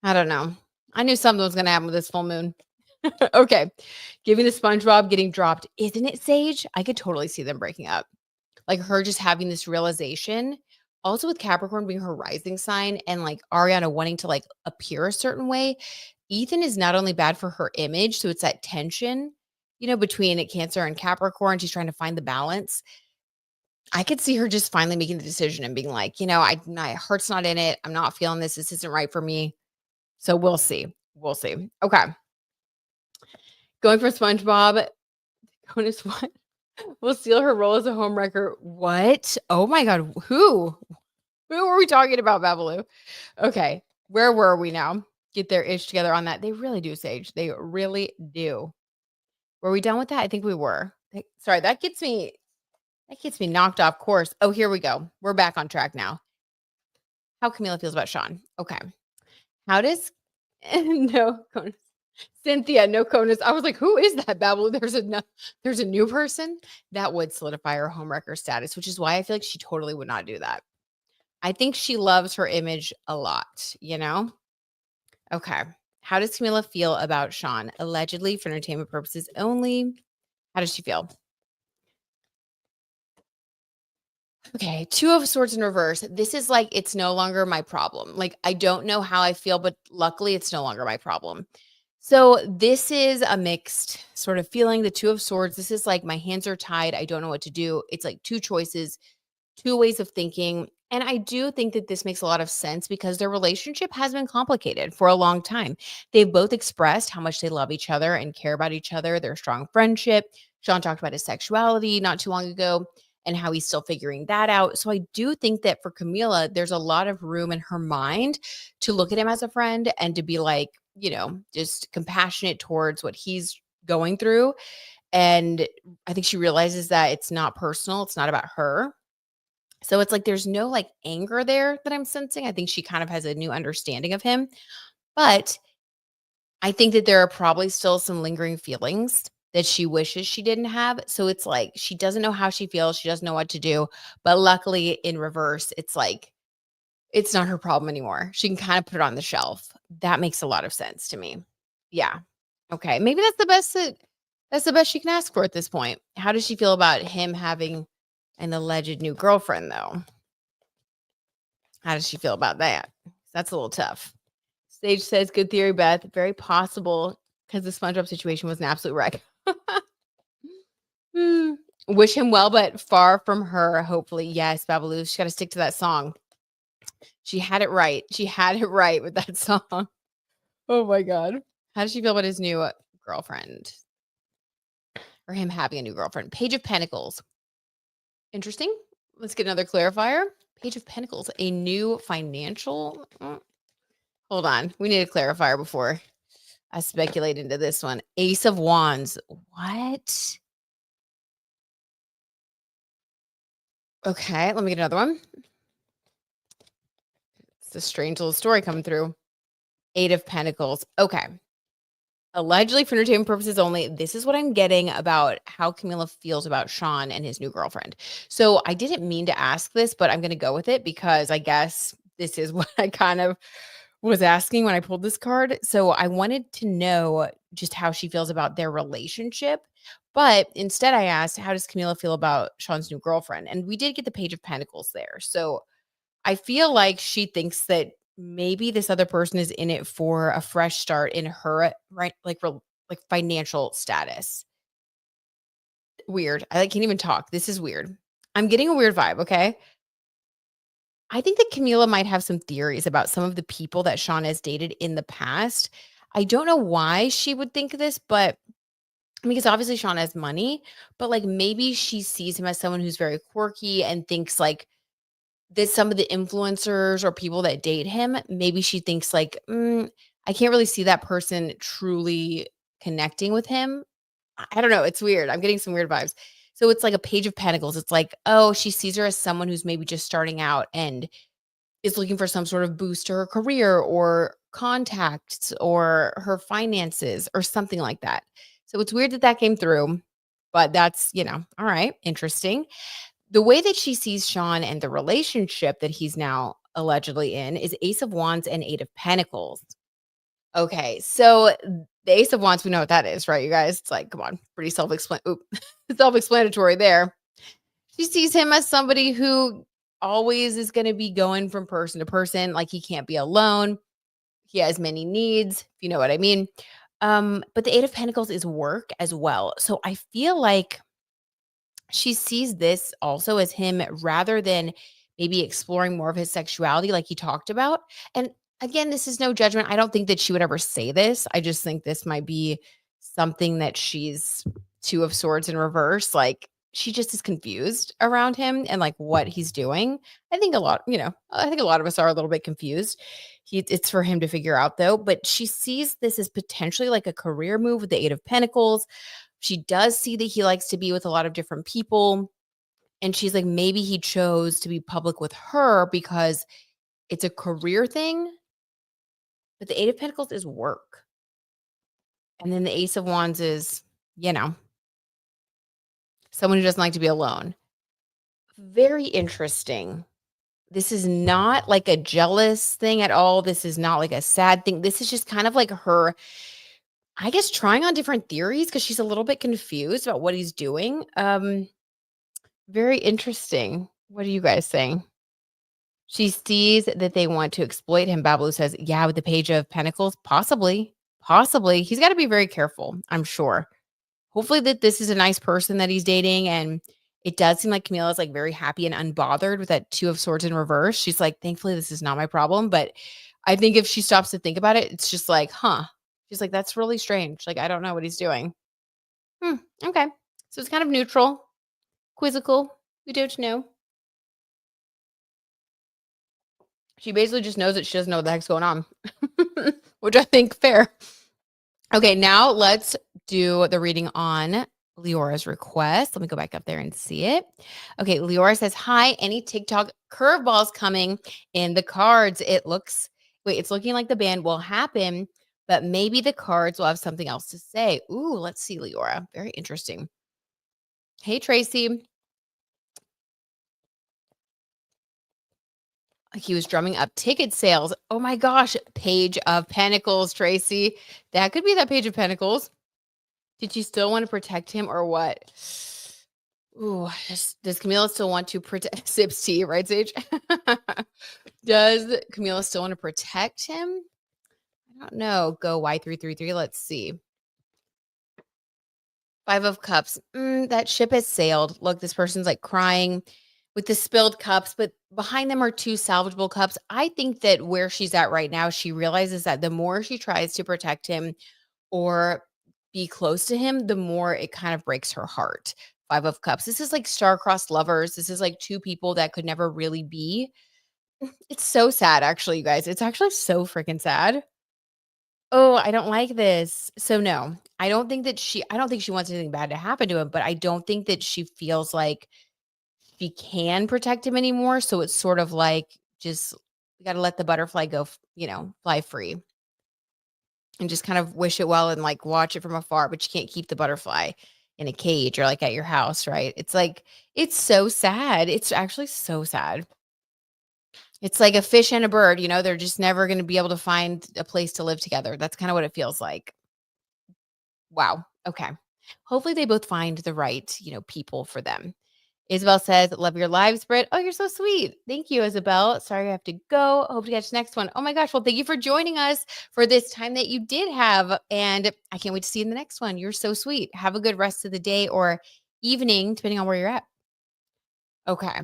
I don't know. I knew something was going to happen with this full moon. Okay. Giving the SpongeBob getting dropped. Isn't it, Sage? I could totally see them breaking up. Like her just having this realization. Also with Capricorn being her rising sign and like Ariana wanting to like appear a certain way. Ethan is not only bad for her image, so it's that tension, you know, between Cancer and Capricorn. She's trying to find the balance. I could see her just finally making the decision and being like, you know, my heart's not in it. I'm not feeling this. This isn't right for me. So we'll see. We'll see. Okay. Going for SpongeBob. Bonus what? Will steal her role as a homewrecker. What? Oh my God. Who? Who were we talking about, Babalu? Okay. Where were we now? Get their ish together on that. They really do, Sage. They really do. Were we done with that? I think we were. Sorry, that gets me knocked off course. Oh, here we go. We're back on track now. How Camila feels about Shawn. Okay. How does no Conus. Cynthia, no Conus. I was like, who is that, Babble? There's a new person that would solidify her homewrecker status, which is why I feel like she totally would not do that. I think she loves her image a lot, you know? Okay. How does Camila feel about Shawn? Allegedly for entertainment purposes only. How does she feel? Okay, 2 of Swords in reverse. This is like, it's no longer my problem. Like, I don't know how I feel, but luckily it's no longer my problem. So this is a mixed sort of feeling. The Two of Swords. This is like my hands are tied. I don't know what to do. It's like two choices, two ways of thinking. And I do think that this makes a lot of sense because their relationship has been complicated for a long time. They've both expressed how much they love each other and care about each other, their strong friendship. Shawn talked about his sexuality not too long ago and how he's still figuring that out. So I do think that for Camila, there's a lot of room in her mind to look at him as a friend and to be like, just compassionate towards what he's going through. And I think she realizes that it's not personal, it's not about her. So it's like there's no like anger there that I'm sensing. I think she kind of has a new understanding of him. But I think that there are probably still some lingering feelings that she wishes she didn't have. So it's like she doesn't know how she feels. She doesn't know what to do. But luckily, in reverse, it's like it's not her problem anymore. She can kind of put it on the shelf. That makes a lot of sense to me. Yeah. Okay. Maybe that's the best she can ask for at this point. How does she feel about him having an alleged new girlfriend though? How does she feel about that? That's a little tough. Sage says, good theory, Beth. Very possible because the SpongeBob situation was an absolute wreck. Hmm. Wish him well, but far from her, hopefully. Yes, Babaloo. She's got to stick to that song. She had it right. She had it right with that song. Oh my God. How does she feel about his new girlfriend? Or him having a new girlfriend? Page of Pentacles. Interesting. Let's get another clarifier. Page of Pentacles. A new financial. Hold on. We need a clarifier before I speculate into this one. Ace of Wands. What? Okay, let me get another one. It's a strange little story coming through. Eight of Pentacles. Okay. Allegedly for entertainment purposes only. This is what I'm getting about how Camila feels about Shawn and his new girlfriend. So I didn't mean to ask this, but I'm going to go with it because I guess this is what I kind of was asking when I pulled this card. So I wanted to know just how she feels about their relationship. But instead, I asked, how does Camila feel about Shawn's new girlfriend? And we did get the Page of Pentacles there. So I feel like she thinks that maybe this other person is in it for a fresh start in her right, like financial status. Weird. I like, can't even talk. This is weird. I'm getting a weird vibe. Okay. I think that Camila might have some theories about some of the people that Shawn has dated in the past. I don't know why she would think this, but because obviously Shawn has money, but like maybe she sees him as someone who's very quirky and thinks like that some of the influencers or people that date him, maybe she thinks like, I can't really see that person truly connecting with him. I don't know. It's weird. I'm getting some weird vibes. So it's like a Page of Pentacles. It's like, oh, she sees her as someone who's maybe just starting out and is looking for some sort of boost to her career or contacts or her finances or something like that. So it's weird that that came through, but that's, all right, interesting. The way that she sees Shawn and the relationship that he's now allegedly in is Ace of Wands and Eight of Pentacles. Okay, so the Ace of Wands, we know what that is, right, you guys? It's like, come on, pretty self-explanatory there. She sees him as somebody who always is going to be going from person to person, like he can't be alone. He has many needs, if you know what I mean. But the Eight of Pentacles is work as well. So I feel like she sees this also as him rather than maybe exploring more of his sexuality like he talked about. And again, this is no judgment. I don't think that she would ever say this. I just think this might be something that she's Two of Swords in reverse. Like she just is confused around him and like what he's doing. I think a lot of us are a little bit confused. It's for him to figure out though, but she sees this as potentially like a career move with the Eight of Pentacles. She does see that he likes to be with a lot of different people. And she's like, maybe he chose to be public with her because it's a career thing. But the Eight of Pentacles is work. And then the Ace of Wands is, you know, someone who doesn't like to be alone. Very interesting. This is not like a jealous thing at all. This is not like a sad thing. This is just kind of like her, I guess, trying on different theories because she's a little bit confused about what he's doing. Very interesting. What are you guys saying? She sees that they want to exploit him. Bablu says, yeah, with the Page of Pentacles, possibly. Possibly. He's got to be very careful, I'm sure. Hopefully that this is a nice person that he's dating, and it does seem like Camila is, like, very happy and unbothered with that 2 of swords in reverse. She's like, "Thankfully, this is not my problem," but I think if she stops to think about it, it's just like, "Huh." She's like, "That's really strange. Like, I don't know what he's doing." Hmm, okay. So it's kind of neutral, quizzical. We don't know. She basically just knows that she doesn't know what the heck's going on, which I think fair. Okay, now let's do the reading on Leora's request. Let me go back up there and see it. Okay, Leora says, "Hi, any TikTok curveballs coming in the cards? It's looking like the ban will happen, but maybe the cards will have something else to say." Ooh, let's see, Leora. Very interesting. Hey, Tracy. He was drumming up ticket sales. Oh my gosh, Page of Pentacles, Tracy. That could be that Page of Pentacles. Did you still want to protect him or what? Ooh, does Camila still want to protect Sips tea, right, Sage? Does Camila still want to protect him? I don't know. Go Y333. Let's see. 5 of Cups. That ship has sailed. Look, this person's like crying with the spilled cups, but behind them are 2 salvageable cups. I think that where she's at right now, she realizes that the more she tries to protect him or be close to him, the more it kind of breaks her heart. 5 of Cups. This is like star-crossed lovers. This is like 2 people that could never really be. It's so sad, actually, you guys. It's actually so freaking sad. Oh, I don't like this. So no, I don't think she wants anything bad to happen to him, but I don't think that she feels like she can protect him anymore. So it's sort of like just we got to let the butterfly go, fly free and just kind of wish it well and like watch it from afar, but you can't keep the butterfly in a cage or like at your house, right? It's like it's so sad. It's actually so sad. It's like a fish and a bird, they're just never going to be able to find a place to live together. That's kind of what it feels like. Wow. Okay. Hopefully they both find the right, people for them. Isabel says, "Love your live spread." Oh, you're so sweet. Thank you, Isabel. Sorry I have to go. Hope to catch the next one. Oh my gosh. Well, thank you for joining us for this time that you did have. And I can't wait to see you in the next one. You're so sweet. Have a good rest of the day or evening, depending on where you're at. Okay.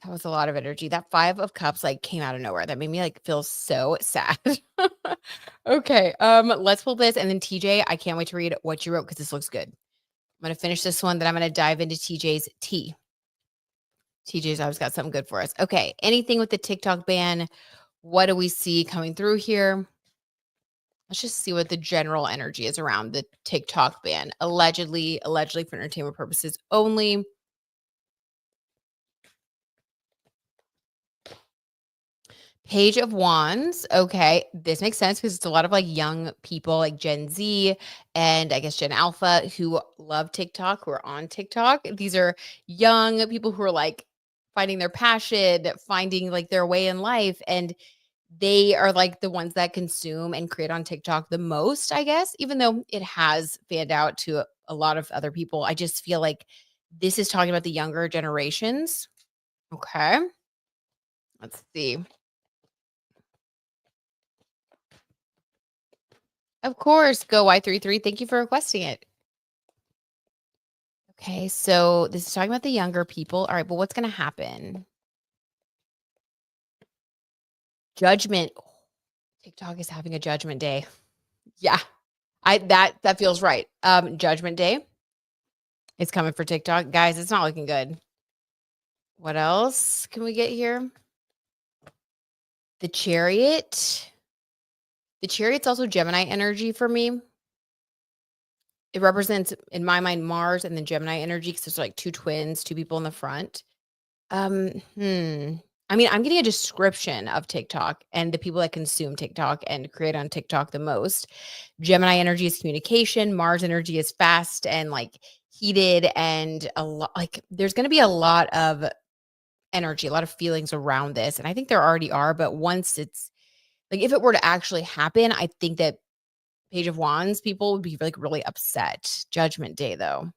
That was a lot of energy. That 5 of Cups like came out of nowhere. That made me like feel so sad. Okay. Let's pull this. And then TJ, I can't wait to read what you wrote because this looks good. I'm going to finish this one, then I'm going to dive into TJ's tea. TJ's always got something good for us. Okay. Anything with the TikTok ban? What do we see coming through here? Let's just see what the general energy is around the TikTok ban. Allegedly for entertainment purposes only. Page of Wands. Okay. This makes sense because it's a lot of like young people, like Gen Z and I guess Gen Alpha who love TikTok, who are on TikTok. These are young people who are like finding their passion, finding like their way in life. And they are like the ones that consume and create on TikTok the most, I guess, even though it has fanned out to a lot of other people. I just feel like this is talking about the younger generations. Okay. Let's see. Of course, go Y33. Thank you for requesting it. Okay, so this is talking about the younger people. All right, but what's going to happen? Judgment. TikTok is having a judgment day. Yeah. That feels right. Judgment day is coming for TikTok. Guys, it's not looking good. What else can we get here? The Chariot. The Chariot's also Gemini energy for me. It represents, in my mind, Mars and then Gemini energy because it's like 2 twins, 2 people in the front. I mean, I'm getting a description of TikTok and the people that consume TikTok and create on TikTok the most. Gemini energy is communication. Mars energy is fast and like heated and a lot like there's going to be a lot of energy, a lot of feelings around this. And I think there already are, but once it's like if it were to actually happen, I think that Page of Wands people would be like really upset. Judgment Day though.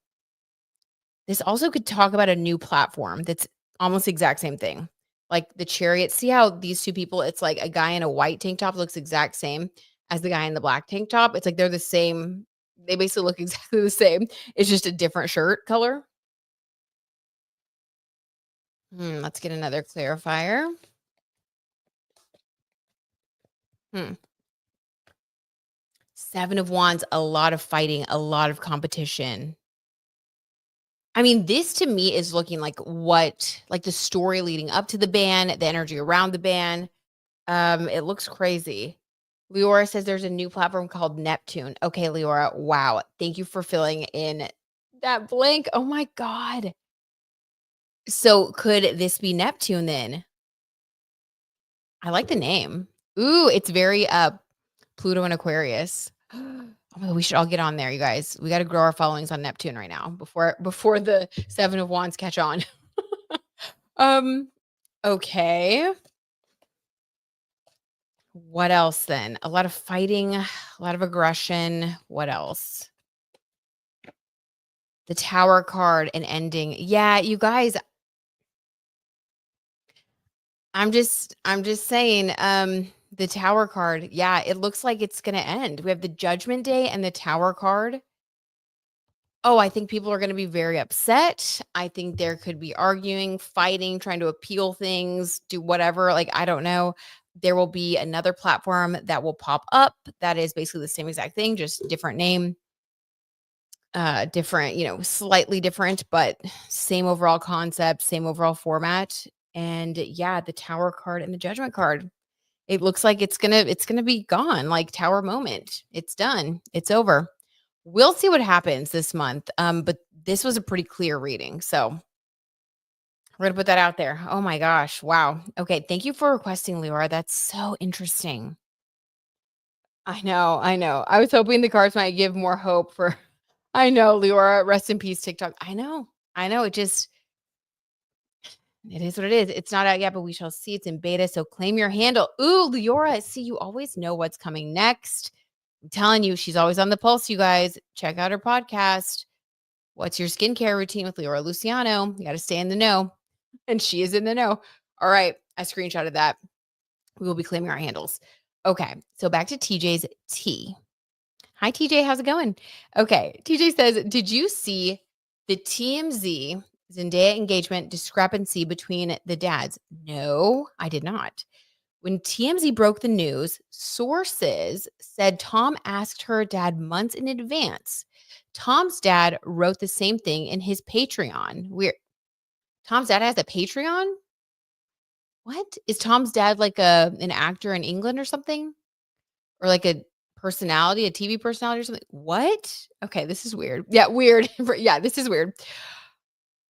This also could talk about a new platform that's almost the exact same thing. like the chariot. See how these two people, it's like a guy in a white tank top looks exact same as the guy in the black tank top. It's like they're the same. They basically look exactly the same. It's just a different shirt color. Let's get another clarifier. Hmm. Seven of Wands, a lot of fighting, a lot of competition. I mean, this to me is looking like like the story leading up to the ban, the energy around the ban. It looks crazy. Leora says there's a new platform called Neptune. Okay, Leora. Wow. Thank you for filling in that blank. Oh my God. So could this be Neptune then? I like the name. Ooh, it's very Pluto and Aquarius. Oh my God, we should all get on there, you guys. We got to grow our followings on Neptune right now before the Seven of Wands catch on. um, okay. What else then? A lot of fighting, a lot of aggression. What else? The Tower card and ending. Yeah, you guys, I'm just saying, the Tower card. Yeah, it looks like it's gonna end. We have the Judgment Day and the Tower card. Oh, I think people are gonna be very upset. I think there could be arguing, fighting, trying to appeal things, do whatever. Like, I don't know. There will be another platform that will pop up that is basically the same exact thing, just different name, different, slightly different, but same overall concept, same overall format. And yeah, the Tower card and the Judgment card. It looks like it's gonna be gone, like Tower moment. It's done. It's over. We'll see what happens this month. But this was a pretty clear reading. So we're gonna put that out there. Oh my gosh. Wow. Okay. Thank you for requesting, Leora. That's so interesting. I know. I know. I was hoping the cards might give more hope for I know, Leora. Rest in peace, TikTok. I know. I know. It is what it is. It's not out yet, but we shall see. It's in beta. So claim your handle. Ooh, Leora. See, you always know what's coming next. I'm telling you, she's always on the pulse, you guys. Check out her podcast. What's your skincare routine with Leora Luciano? You got to stay in the know. And she is in the know. All right. I screenshotted that. We will be claiming our handles. Okay. So back to TJ's tea. Hi, TJ. How's it going? Okay. TJ says, did you see the TMZ Zendaya engagement discrepancy between the dads? No, I did not. When TMZ broke the news, sources said Tom asked her dad months in advance. Tom's dad wrote the same thing in his Patreon. Weird. Tom's dad has a Patreon? What? Is Tom's dad like an actor in England or something? Or like a personality, a TV personality or something? What? Okay, this is weird. Yeah, weird. Yeah, this is weird.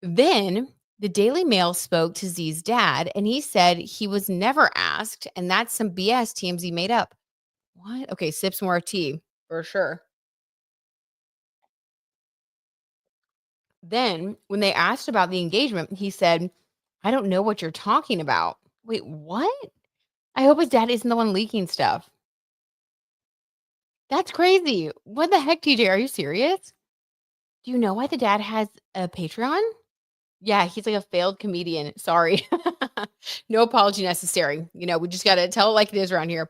Then the Daily Mail spoke to Z's dad, and he said he was never asked, and that's some BS TMZ made up. What? Okay, sips more tea for sure. Then when they asked about the engagement, he said, I don't know what you're talking about. Wait, what? I hope his dad isn't the one leaking stuff. That's crazy. What the heck, TJ? Are you serious? Do you know why the dad has a Patreon? Yeah, he's like a failed comedian. Sorry. No apology necessary. We just got to tell it like it is around here.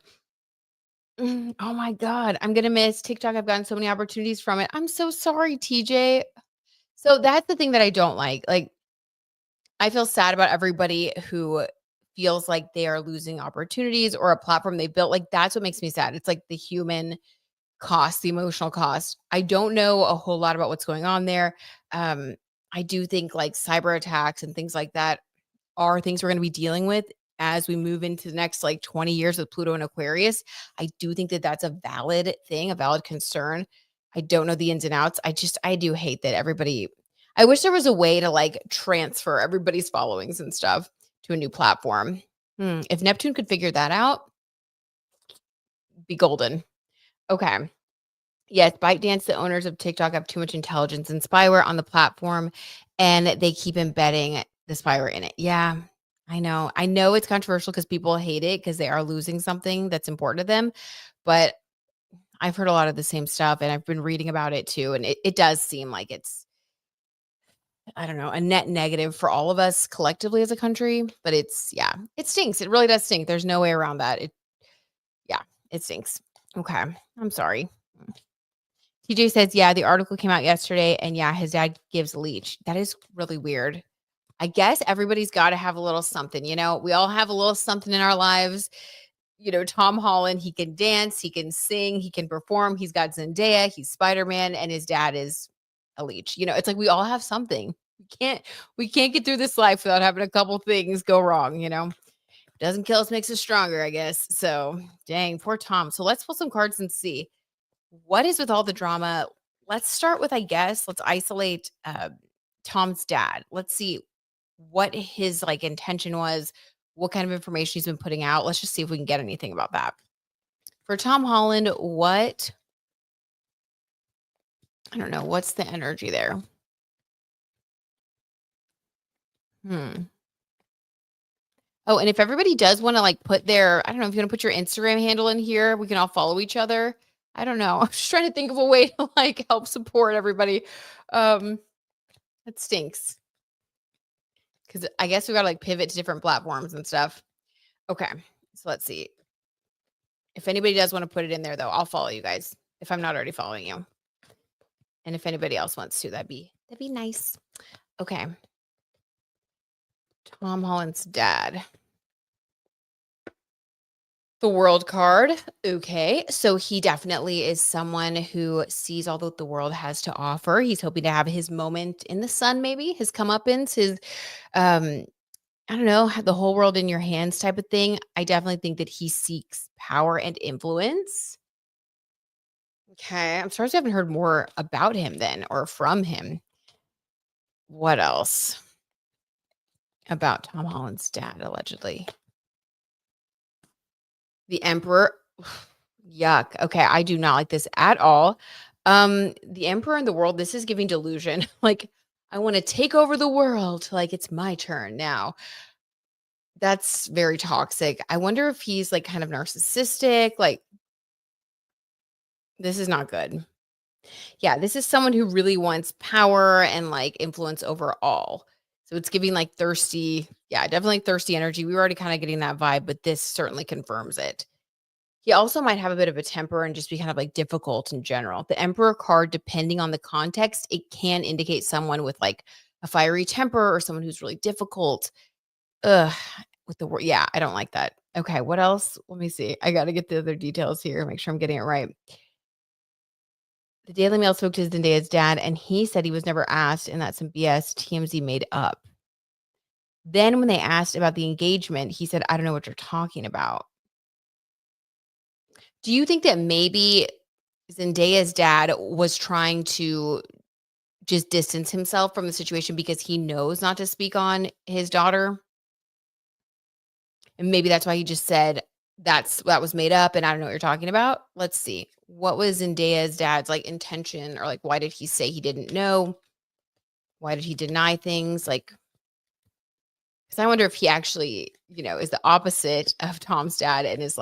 Oh my God. I'm going to miss TikTok. I've gotten so many opportunities from it. I'm so sorry, TJ. So that's the thing that I don't like. Like, I feel sad about everybody who feels like they are losing opportunities or a platform they built. Like, that's what makes me sad. It's like the human cost, the emotional cost. I don't know a whole lot about what's going on there. Um, I do think like cyber attacks and things like that are things we're going to be dealing with as we move into the next like 20 years with Pluto and Aquarius. I do think that that's a valid thing, a valid concern. I don't know the ins and outs. I do hate that I wish there was a way to like transfer everybody's followings and stuff to a new platform. If Neptune could figure that out, be golden. Okay. Yes, ByteDance, the owners of TikTok have too much intelligence and spyware on the platform, and they keep embedding the spyware in it. Yeah, I know. I know it's controversial because people hate it because they are losing something that's important to them. But I've heard a lot of the same stuff, and I've been reading about it too. And it does seem like I don't know, a net negative for all of us collectively as a country, but yeah, it stinks. It really does stink. There's no way around that. Yeah, it stinks. Okay. I'm sorry. TJ says, yeah, the article came out yesterday and yeah, his dad gives leech. That is really weird. I guess everybody's got to have a little something, we all have a little something in our lives. Tom Holland, he can dance, he can sing, he can perform. He's got Zendaya, he's Spider-Man, and his dad is a leech. It's like we all have something. We can't get through this life without having a couple things go wrong. Doesn't kill us, makes us stronger, I guess. So dang, poor Tom. So let's pull some cards and see what is with all the drama. Let's start with, I guess, let's isolate Tom's dad. Let's see what his intention was, what kind of information he's been putting out. Let's just see if we can get anything about that. For Tom Holland, I don't know, what's the energy there? Oh, and if everybody does want to put their, I don't know, if you want to put your Instagram handle in here, we can all follow each other. I don't know. I'm just trying to think of a way to help support everybody. It stinks. Because I guess we got to pivot to different platforms and stuff. Okay. So let's see. If anybody does want to put it in there, though, I'll follow you guys if I'm not already following you. And if anybody else wants to, that'd be nice. Okay. Tom Holland's dad. The world card. Okay. So he definitely is someone who sees all that the world has to offer. He's hoping to have his moment in the sun, maybe his comeuppance, his, I don't know, have the whole world in your hands type of thing. I definitely think that he seeks power and influence. Okay. I'm surprised I haven't heard more about him then or from him. What else about Tom Holland's dad, allegedly? The Emperor. Yuck. Okay, I do not like this at all. The Emperor in the world, this is giving delusion. I want to take over the world. It's my turn now. That's very toxic. I wonder if he's kind of narcissistic. This is not good. Yeah, this is someone who really wants power and influence over all. So it's giving thirsty. Yeah, definitely thirsty energy. We were already kind of getting that vibe, but this certainly confirms it. He also might have a bit of a temper and just be kind of difficult in general. The Emperor card, depending on the context, it can indicate someone with a fiery temper or someone who's really difficult. Ugh, with the word. Yeah, I don't like that. Okay, what else? Let me see. I got to get the other details here, make sure I'm getting it right. The Daily Mail spoke to Zendaya's dad, and he said he was never asked, and that's some BS TMZ made up. Then when they asked about the engagement, he said, I don't know what you're talking about. Do you think that maybe Zendaya's dad was trying to just distance himself from the situation because he knows not to speak on his daughter? And maybe that's why he just said that was made up and I don't know what you're talking about. Let's see. What was Zendaya's dad's intention, or why did he say he didn't know? Why did he deny things? Because I wonder if he actually, is the opposite of Tom's dad and is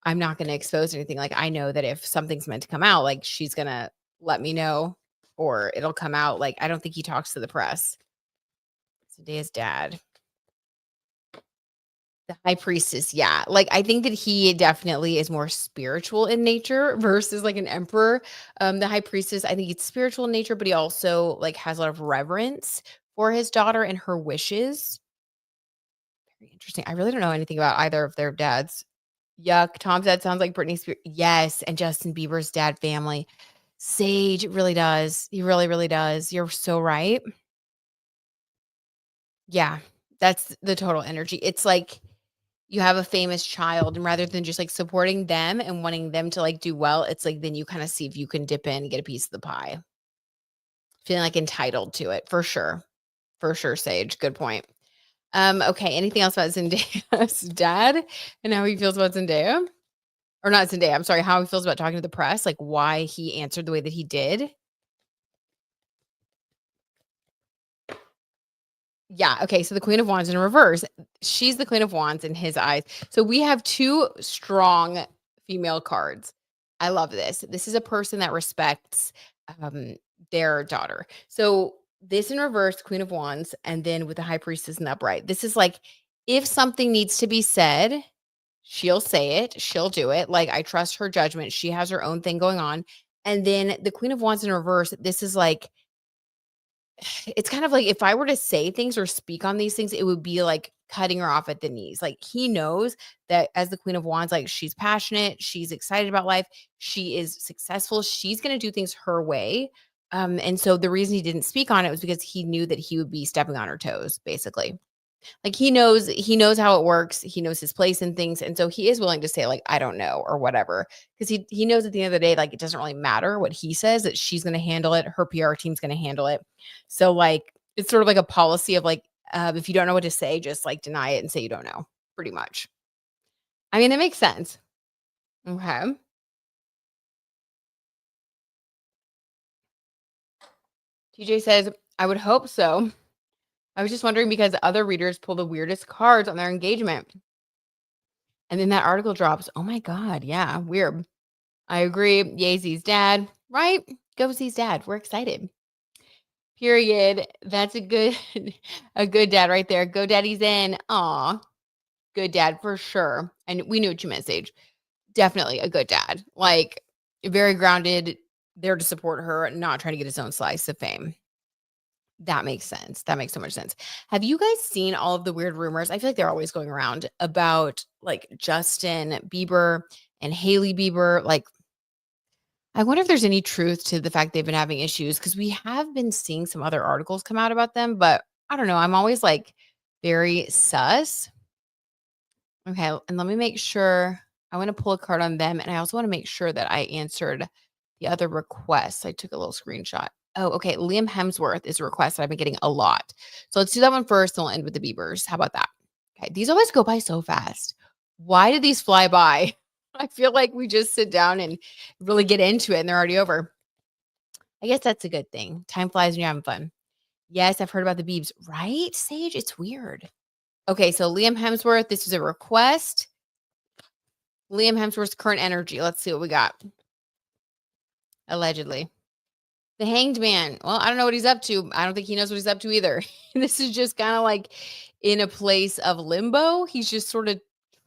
I'm not going to expose anything. I know that if something's meant to come out, she's going to let me know or it'll come out. I don't think he talks to the press. Zendaya's dad. The high priestess, yeah. I think that he definitely is more spiritual in nature versus an emperor. The high priestess, I think it's spiritual in nature, but he also has a lot of reverence for his daughter and her wishes. Very interesting. I really don't know anything about either of their dads. Yuck. Tom's dad sounds like Britney Spears. Yes, and Justin Bieber's dad family. Sage, it really does. He really, really does. You're so right. Yeah, that's the total energy. It's you have a famous child, and rather than just supporting them and wanting them to do well, it's then you kind of see if you can dip in and get a piece of the pie. Feeling entitled to it, for sure. For sure, Sage. Good point. Okay, anything else about Zendaya's dad and how he feels about Zendaya? Or not Zendaya, I'm sorry, how he feels about talking to the press, why he answered the way that he did? Yeah, okay, so the Queen of Wands in reverse. She's the Queen of Wands in his eyes. So we have two strong female cards. I love this. This is a person that respects their daughter. So this in reverse, Queen of Wands, and then with the High Priestess in the upright. This is like, if something needs to be said, she'll say it, she'll do it. Like, I trust her judgment. She has her own thing going on. And then the Queen of Wands in reverse, this is like, it's kind of like if I were to say things or speak on these things, it would be like cutting her off at the knees. Like, he knows that as the Queen of Wands, like, she's passionate, she's excited about life, she is successful, she's going to do things her way. And so the reason he didn't speak on it was because he knew that he would be stepping on her toes, basically. Like, he knows how it works. He knows his place in things. And so he is willing to say, like, I don't know, or whatever. Because he knows at the end of the day, like, it doesn't really matter what he says, that she's gonna handle it. Her PR team's gonna handle it. So, like, it's sort of like a policy of like, if you don't know what to say, just like deny it and say you don't know, pretty much. I mean, it makes sense. Okay. TJ says, I would hope so. I was just wondering because other readers pull the weirdest cards on their engagement. And then that article drops. Oh my God. Yeah. Weird. I agree. Yay, Z's dad, right? Go Z's dad. We're excited. Period. That's a good a good dad right there. Go daddy's in. Aw. Good dad for sure. And we knew what you meant, Sage. Definitely a good dad. Like, very grounded, there to support her, not trying to get his own slice of fame. That makes sense. That makes so much sense. Have you guys seen all of the weird rumors? I feel like they're always going around about like Justin Bieber and Hailey Bieber. Like, I wonder if there's any truth to the fact they've been having issues, because we have been seeing some other articles come out about them, but I don't know. I'm always like very sus. Okay. And let me make sure I want to pull a card on them. And I also want to make sure that I answered the other requests. I took a little screenshot. Oh, okay. Liam Hemsworth is a request that I've been getting a lot. So let's do that one first, and we'll end with the Biebers. How about that? Okay. These always go by so fast. Why did these fly by? I feel like we just sit down and really get into it and they're already over. I guess that's a good thing. Time flies when you're having fun. Yes, I've heard about the Biebs, right, Sage? It's weird. Okay, so Liam Hemsworth, this is a request. Liam Hemsworth's current energy. Let's see what we got. Allegedly. The Hanged Man. Well, I don't know what he's up to. I don't think he knows what he's up to either. This is just kind of like in a place of limbo. He's just sort of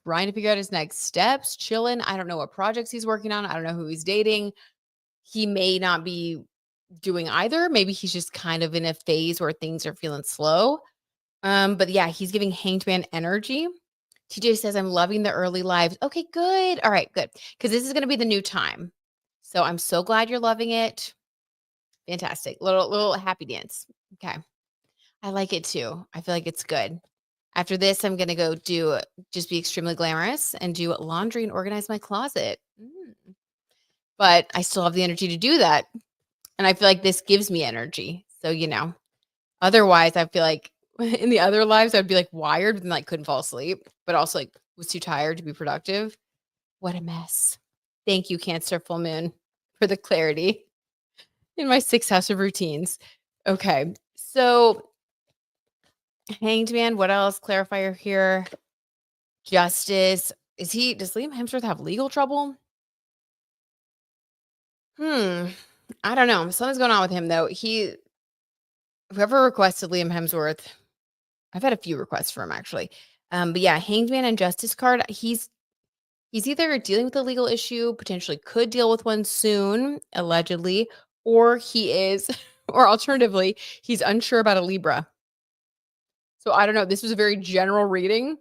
trying to figure out his next steps, chilling. I don't know what projects he's working on. I don't know who he's dating. He may not be doing either. Maybe he's just kind of in a phase where things are feeling slow. But yeah, he's giving Hanged Man energy. TJ says, I'm loving the early lives. Okay, good. All right, good. Because this is going to be the new time. So I'm so glad you're loving it. Fantastic. Little happy dance. Okay. I like it too. I feel like it's good. After this, I'm going to go just be extremely glamorous and do laundry and organize my closet. But I still have the energy to do that. And I feel like this gives me energy. So, otherwise I feel like in the other lives, I'd be like wired and like couldn't fall asleep, but also like was too tired to be productive. What a mess. Thank you, Cancer full moon, for the clarity in my 6 house of routines. Okay. So Hanged Man, what else? Clarifier here. Justice. Does Liam Hemsworth have legal trouble? I don't know. Something's going on with him though. Whoever requested Liam Hemsworth, I've had a few requests for him actually. But yeah, Hanged Man and Justice card. He's either dealing with a legal issue, potentially could deal with one soon, allegedly, or he is, or alternatively, he's unsure about a Libra. So I don't know. This was a very general reading.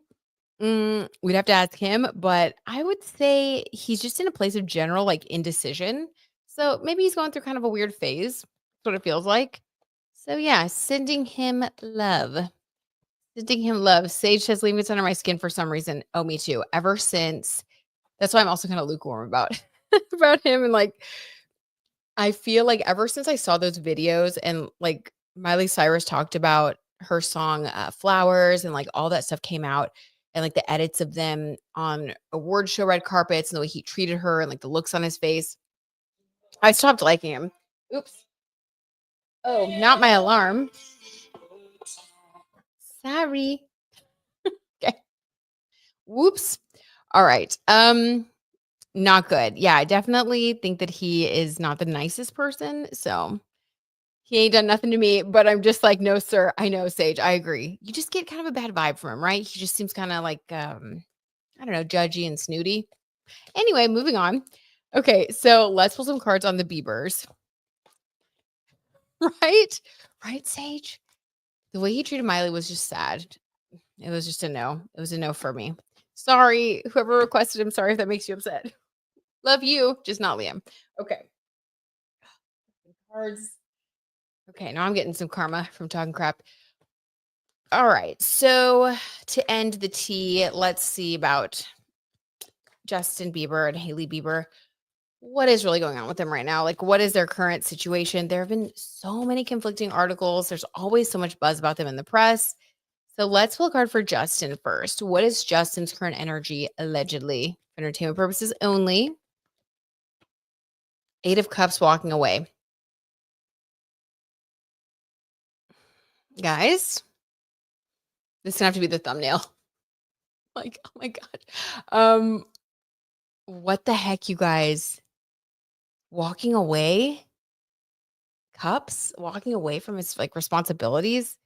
We'd have to ask him, but I would say he's just in a place of general like indecision. So maybe he's going through kind of a weird phase. That's what it feels like. So yeah, sending him love. Sending him love. Sage says, leaving it under my skin for some reason. Oh, me too. Ever since. That's why I'm also kind of lukewarm about about him. And like, I feel like ever since I saw those videos and like Miley Cyrus talked about her song Flowers and like all that stuff came out and like the edits of them on award show red carpets and the way he treated her and like the looks on his face, I stopped liking him. Oops. Oh, not my alarm. Sorry. Okay. Whoops. All right. Not good. Yeah, I definitely think that he is not the nicest person. So He ain't done nothing to me, but I'm just like, "No, sir." I know, Sage, I agree. You just get kind of a bad vibe from him, right? He just seems kinda like, I don't know, judgy and snooty. Anyway, moving on. Okay, so let's pull some cards on the Biebers, right? Right, Sage? The way he treated Miley was just sad. It was just a no. It was a no for me. Sorry, whoever requested him, sorry if that makes you upset. Love you, just not Liam. Okay. Cards. Okay, now I'm getting some karma from talking crap. All right. So to end the tea, let's see about Justin Bieber and Hailey Bieber. What is really going on with them right now? Like, what is their current situation? There have been so many conflicting articles. There's always so much buzz about them in the press. So let's pull a card for Justin first. What is Justin's current energy, allegedly, for entertainment purposes only? Eight of Cups walking away. Guys, this is gonna have to be the thumbnail. Like, oh my God. What the heck, you guys? Walking away? Cups? Walking away from his like responsibilities?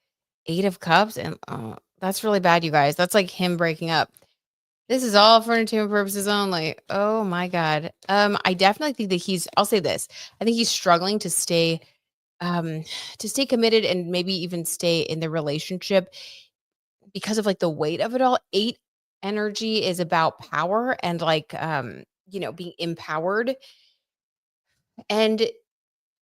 Eight of Cups? And that's really bad, you guys. That's like him breaking up. This is all for entertainment purposes only. Oh my God. I definitely think that I'll say this. I think he's struggling to stay committed and maybe even stay in the relationship because of like the weight of it all. Eight energy is about power and like being empowered. And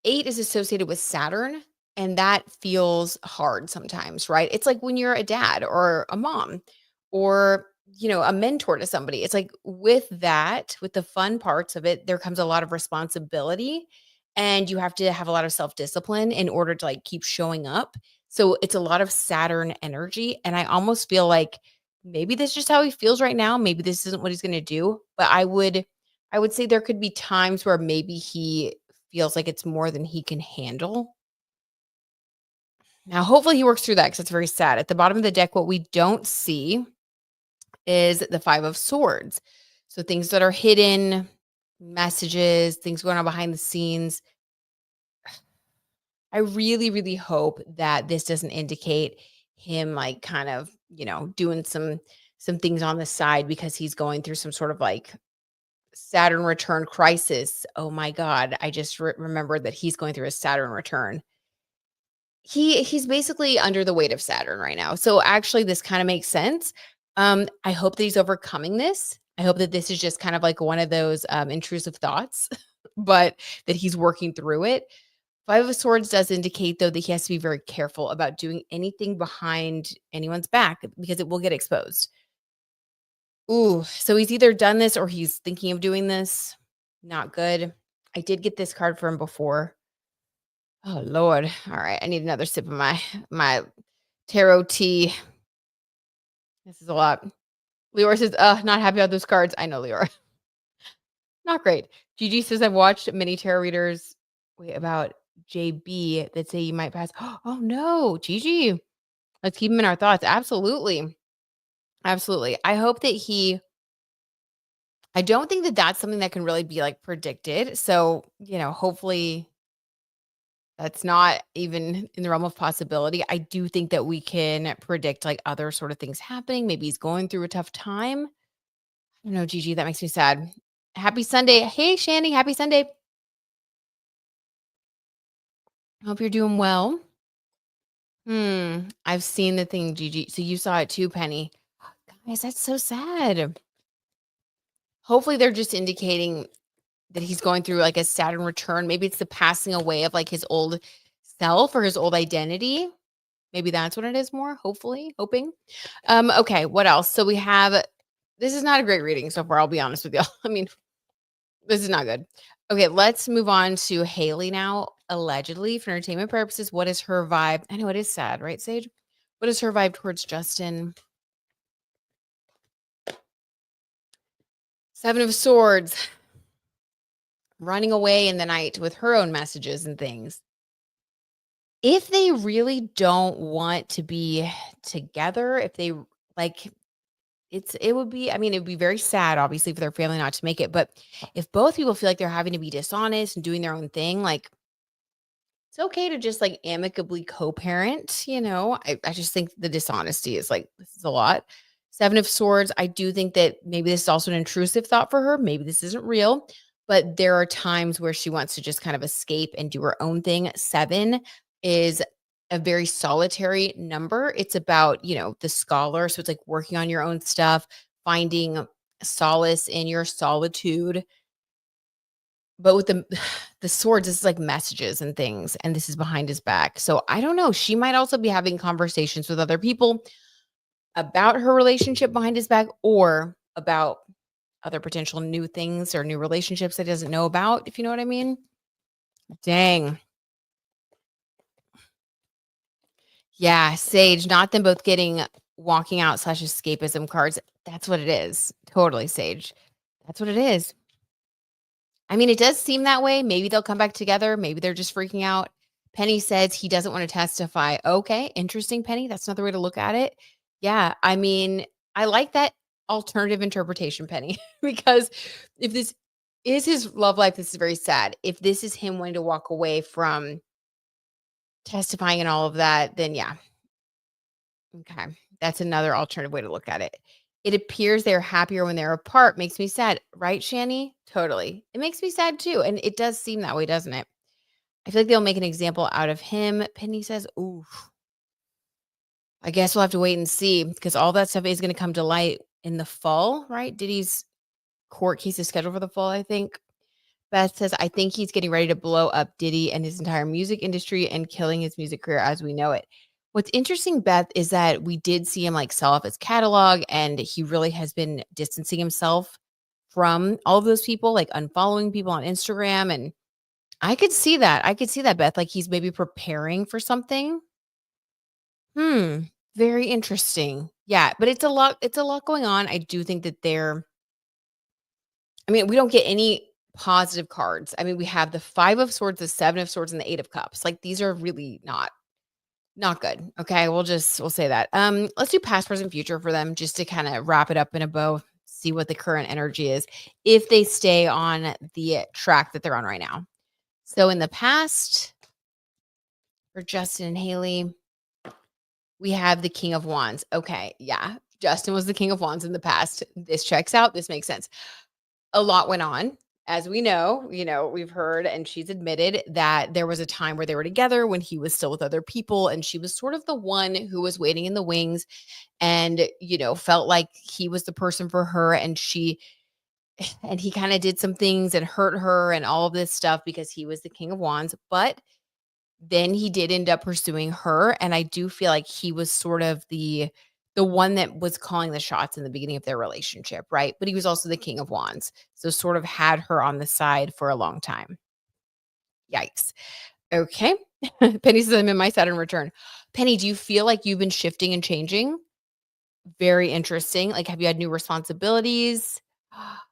8 is associated with Saturn, and that feels hard sometimes, right? It's like when you're a dad or a mom or, a mentor to somebody. It's like with that, with the fun parts of it, there comes a lot of responsibility and you have to have a lot of self-discipline in order to like keep showing up. So it's a lot of Saturn energy. And I almost feel like maybe this is just how he feels right now. Maybe this isn't what he's going to do, but I would say there could be times where maybe he feels like it's more than he can handle. Now, hopefully he works through that because it's very sad. At the bottom of the deck, what we don't see is the 5 of Swords. So things that are hidden, messages, things going on behind the scenes. I really, really hope that this doesn't indicate him like kind of, doing some things on the side because he's going through some sort of like Saturn return crisis. Oh my God. I just remembered that he's going through a Saturn return. He's basically under the weight of Saturn right now. So actually this kind of makes sense. I hope that he's overcoming this. I hope that this is just kind of like one of those intrusive thoughts, but that he's working through it. 5 of Swords does indicate though that he has to be very careful about doing anything behind anyone's back because it will get exposed. Ooh, so he's either done this or he's thinking of doing this. Not good. I did get this card for him before. Oh Lord. All right. I need another sip of my tarot tea. This is a lot. Leora says, not happy about those cards. I know, Leora. Not great. Gigi says, I've watched many tarot readers about JB that say you might pass. Oh no, Gigi. Let's keep him in our thoughts. Absolutely. Absolutely. I don't think that that's something that can really be like predicted. So, hopefully that's not even in the realm of possibility. I do think that we can predict like other sort of things happening. Maybe he's going through a tough time. I don't know, Gigi, that makes me sad. Happy Sunday. Hey, Shanny, happy Sunday. Hope you're doing well. I've seen the thing, Gigi. So you saw it too, Penny. Guys, that's so sad. Hopefully they're just indicating that he's going through like a Saturn return. Maybe it's the passing away of like his old self or his old identity. Maybe that's what it is more, hopefully, hoping. Okay, what else? So we have this is not a great reading so far, I'll be honest with y'all. I mean, this is not good. Okay, let's move on to Hailey now. Allegedly, for entertainment purposes, what is her vibe? I know it is sad, right, Sage? What is her vibe towards Justin? 7 of Swords. Running away in the night with her own messages and things. If they really don't want to be together, if they like it'd be very sad, obviously, for their family not to make it. But if both people feel like they're having to be dishonest and doing their own thing, like it's okay to just like amicably co-parent, you know. I just think the dishonesty is like, this is a lot. Seven of Swords, I do think that maybe this is also an intrusive thought for her. Maybe this isn't real, but there are times where she wants to just kind of escape and do her own thing. Seven is a very solitary number. It's about, you know, the scholar. So it's like working on your own stuff, finding solace in your solitude. But with the the swords, this is like messages and things, and this is behind his back. So I don't know. She might also be having conversations with other people about her relationship behind his back or about other potential new things or new relationships that he doesn't know about, if you know what I mean. Dang. Yeah, Sage, not them both getting walking out slash escapism cards. That's what it is. Totally, Sage. That's what it is. I mean, it does seem that way. Maybe they'll come back together. Maybe they're just freaking out. Penny says he doesn't want to testify. Okay, interesting, Penny. That's another way to look at it. Yeah, I mean, I like that alternative interpretation, Penny, because if this is his love life, this is very sad. If this is him wanting to walk away from testifying and all of that, then yeah, okay. That's another alternative way to look at it. It appears they're happier when they're apart. Makes me sad, right, Shani? Totally. It makes me sad too. And it does seem that way, doesn't it? I feel like they'll make an example out of him. Penny says, ooh, I guess we'll have to wait and see because all that stuff is going to come to light in the fall, right? Diddy's court case is scheduled for the fall, I think. Beth says, I think he's getting ready to blow up Diddy and his entire music industry and killing his music career as we know it. What's interesting, Beth, is that we did see him like sell off his catalog and he really has been distancing himself from all of those people, like unfollowing people on Instagram. And I could see that. I could see that, Beth. Like he's maybe preparing for something. Hmm. Very interesting. Yeah, but it's a lot going on. I do think that I mean, we don't get any positive cards. I mean, we have the 5 of swords, the 7 of swords, and the 8 of cups. Like these are really not good. Okay, we'll say that. Let's do past, present, future for them just to kind of wrap it up in a bow, see what the current energy is if they stay on the track that they're on right now. So in the past, for Justin and Hailey, we have the King of Wands. Okay, yeah. Justin was the King of Wands in the past. This checks out. This makes sense. A lot went on. As we know, we've heard and she's admitted that there was a time where they were together when he was still with other people and she was sort of the one who was waiting in the wings and, felt like he was the person for her and he kind of did some things and hurt her and all of this stuff because he was the King of Wands, but then he did end up pursuing her and I do feel like he was sort of the one that was calling the shots in the beginning of their relationship, right? But he was also the King of Wands. So sort of had her on the side for a long time. Yikes. Okay. Penny says I'm in my Saturn return. Penny, do you feel like you've been shifting and changing? Very interesting. Like, have you had new responsibilities?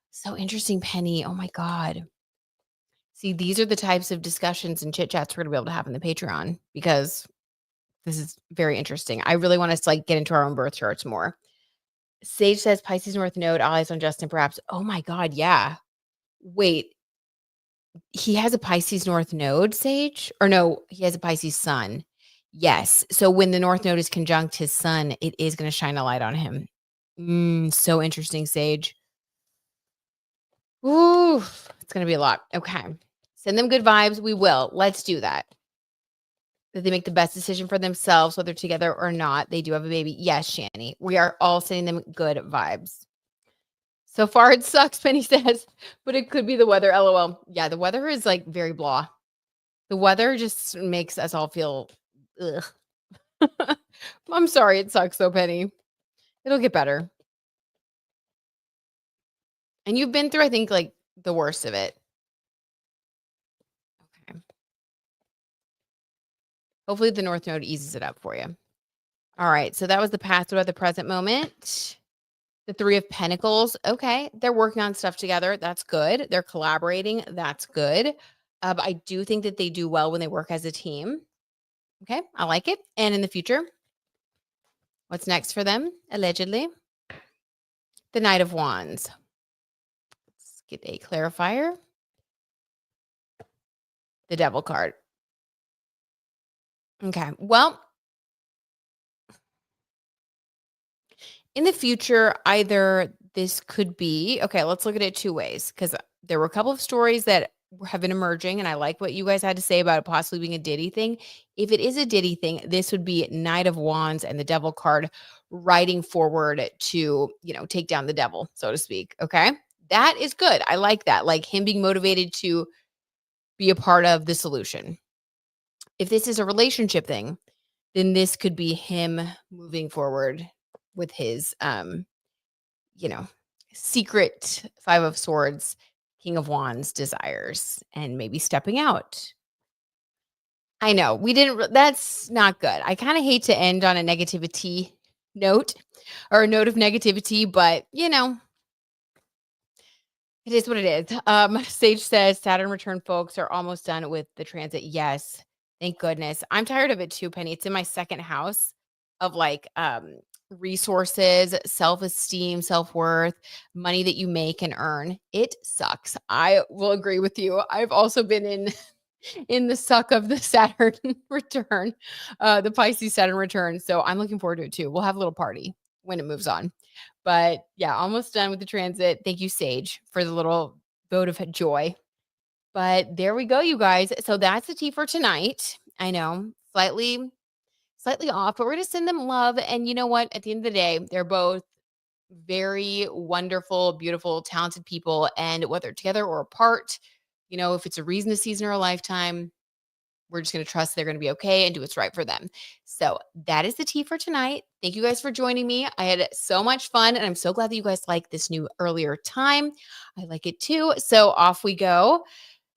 So interesting, Penny. Oh my God. See, these are the types of discussions and chit chats we're gonna be able to have in the Patreon because this is very interesting. I really want us to like get into our own birth charts more. Sage says Pisces North Node, all eyes on Justin, perhaps. Oh my God, yeah. Wait, he has a Pisces North Node, Sage? Or no, he has a Pisces Sun. Yes. So when the North Node is conjunct his Sun, it is going to shine a light on him. So interesting, Sage. Ooh, it's going to be a lot. Okay. Send them good vibes. We will. Let's do that. That they make the best decision for themselves, whether together or not. They do have a baby. Yes, Shani. We are all sending them good vibes. So far, it sucks, Penny says, but it could be the weather. LOL. Yeah, the weather is like very blah. The weather just makes us all feel ugh. I'm sorry, it sucks though, Penny. It'll get better. And you've been through, I think, like the worst of it. Okay. Hopefully, the North Node eases it up for you. All right. So that was the past. What about the present moment? The 3 of Pentacles. Okay. They're working on stuff together. That's good. They're collaborating. That's good. But I do think that they do well when they work as a team. Okay. I like it. And in the future, what's next for them? Allegedly, the Knight of Wands. Let's get a clarifier. The Devil card. Okay. Well, in the future, either this could be okay, let's look at it two ways because there were a couple of stories that have been emerging, and I like what you guys had to say about it possibly being a Diddy thing. If it is a Diddy thing, this would be Knight of Wands and the Devil card riding forward to, take down the devil, so to speak. Okay. That is good. I like that. Like him being motivated to be a part of the solution. If this is a relationship thing, then this could be him moving forward with his you know, secret 5 of swords, King of wands desires and maybe stepping out. I know, we didn't that's not good. I kinda hate to end on a negativity note or a note of negativity, but, it is what it is. Sage says, "Saturn return folks are almost done with the transit." Yes, thank goodness. I'm tired of it too, Penny. It's in my second house of like resources, self-esteem, self-worth, money that you make and earn. It sucks. I will agree with you. I've also been in the suck of the Saturn return, the Pisces Saturn return. So I'm looking forward to it too. We'll have a little party when it moves on. But yeah, almost done with the transit. Thank you, Sage, for the little vote of joy. But there we go, you guys. So that's the tea for tonight. I know, slightly off, but we're gonna send them love. And you know what? At the end of the day, they're both very wonderful, beautiful, talented people. And whether together or apart, if it's a reason, a season, or a lifetime, we're just going to trust they're going to be okay and do what's right for them. So that is the tea for tonight. Thank you guys for joining me. I had so much fun, and I'm so glad that you guys like this new earlier time. I like it too. So off we go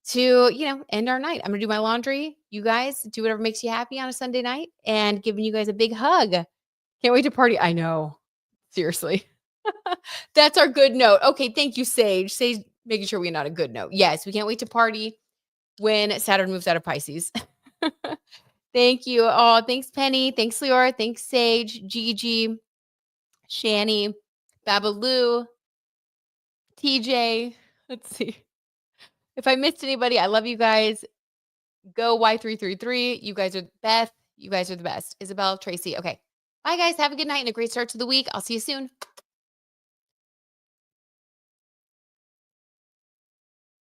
to, end our night. I'm going to do my laundry. You guys do whatever makes you happy on a Sunday night, and giving you guys a big hug. Can't wait to party. I know. Seriously. That's our good note. Okay. Thank you, Sage. Sage making sure we're not a good note. Yes, we can't wait to party when Saturn moves out of Pisces. Thank you. Oh, thanks, Penny. Thanks, Leora. Thanks, Sage, Gigi, Shani, Babaloo, TJ. Let's see. If I missed anybody, I love you guys. Go Y333. You guys are Beth. You guys are the best. Isabel, Tracy. Okay. Bye, guys. Have a good night and a great start to the week. I'll see you soon.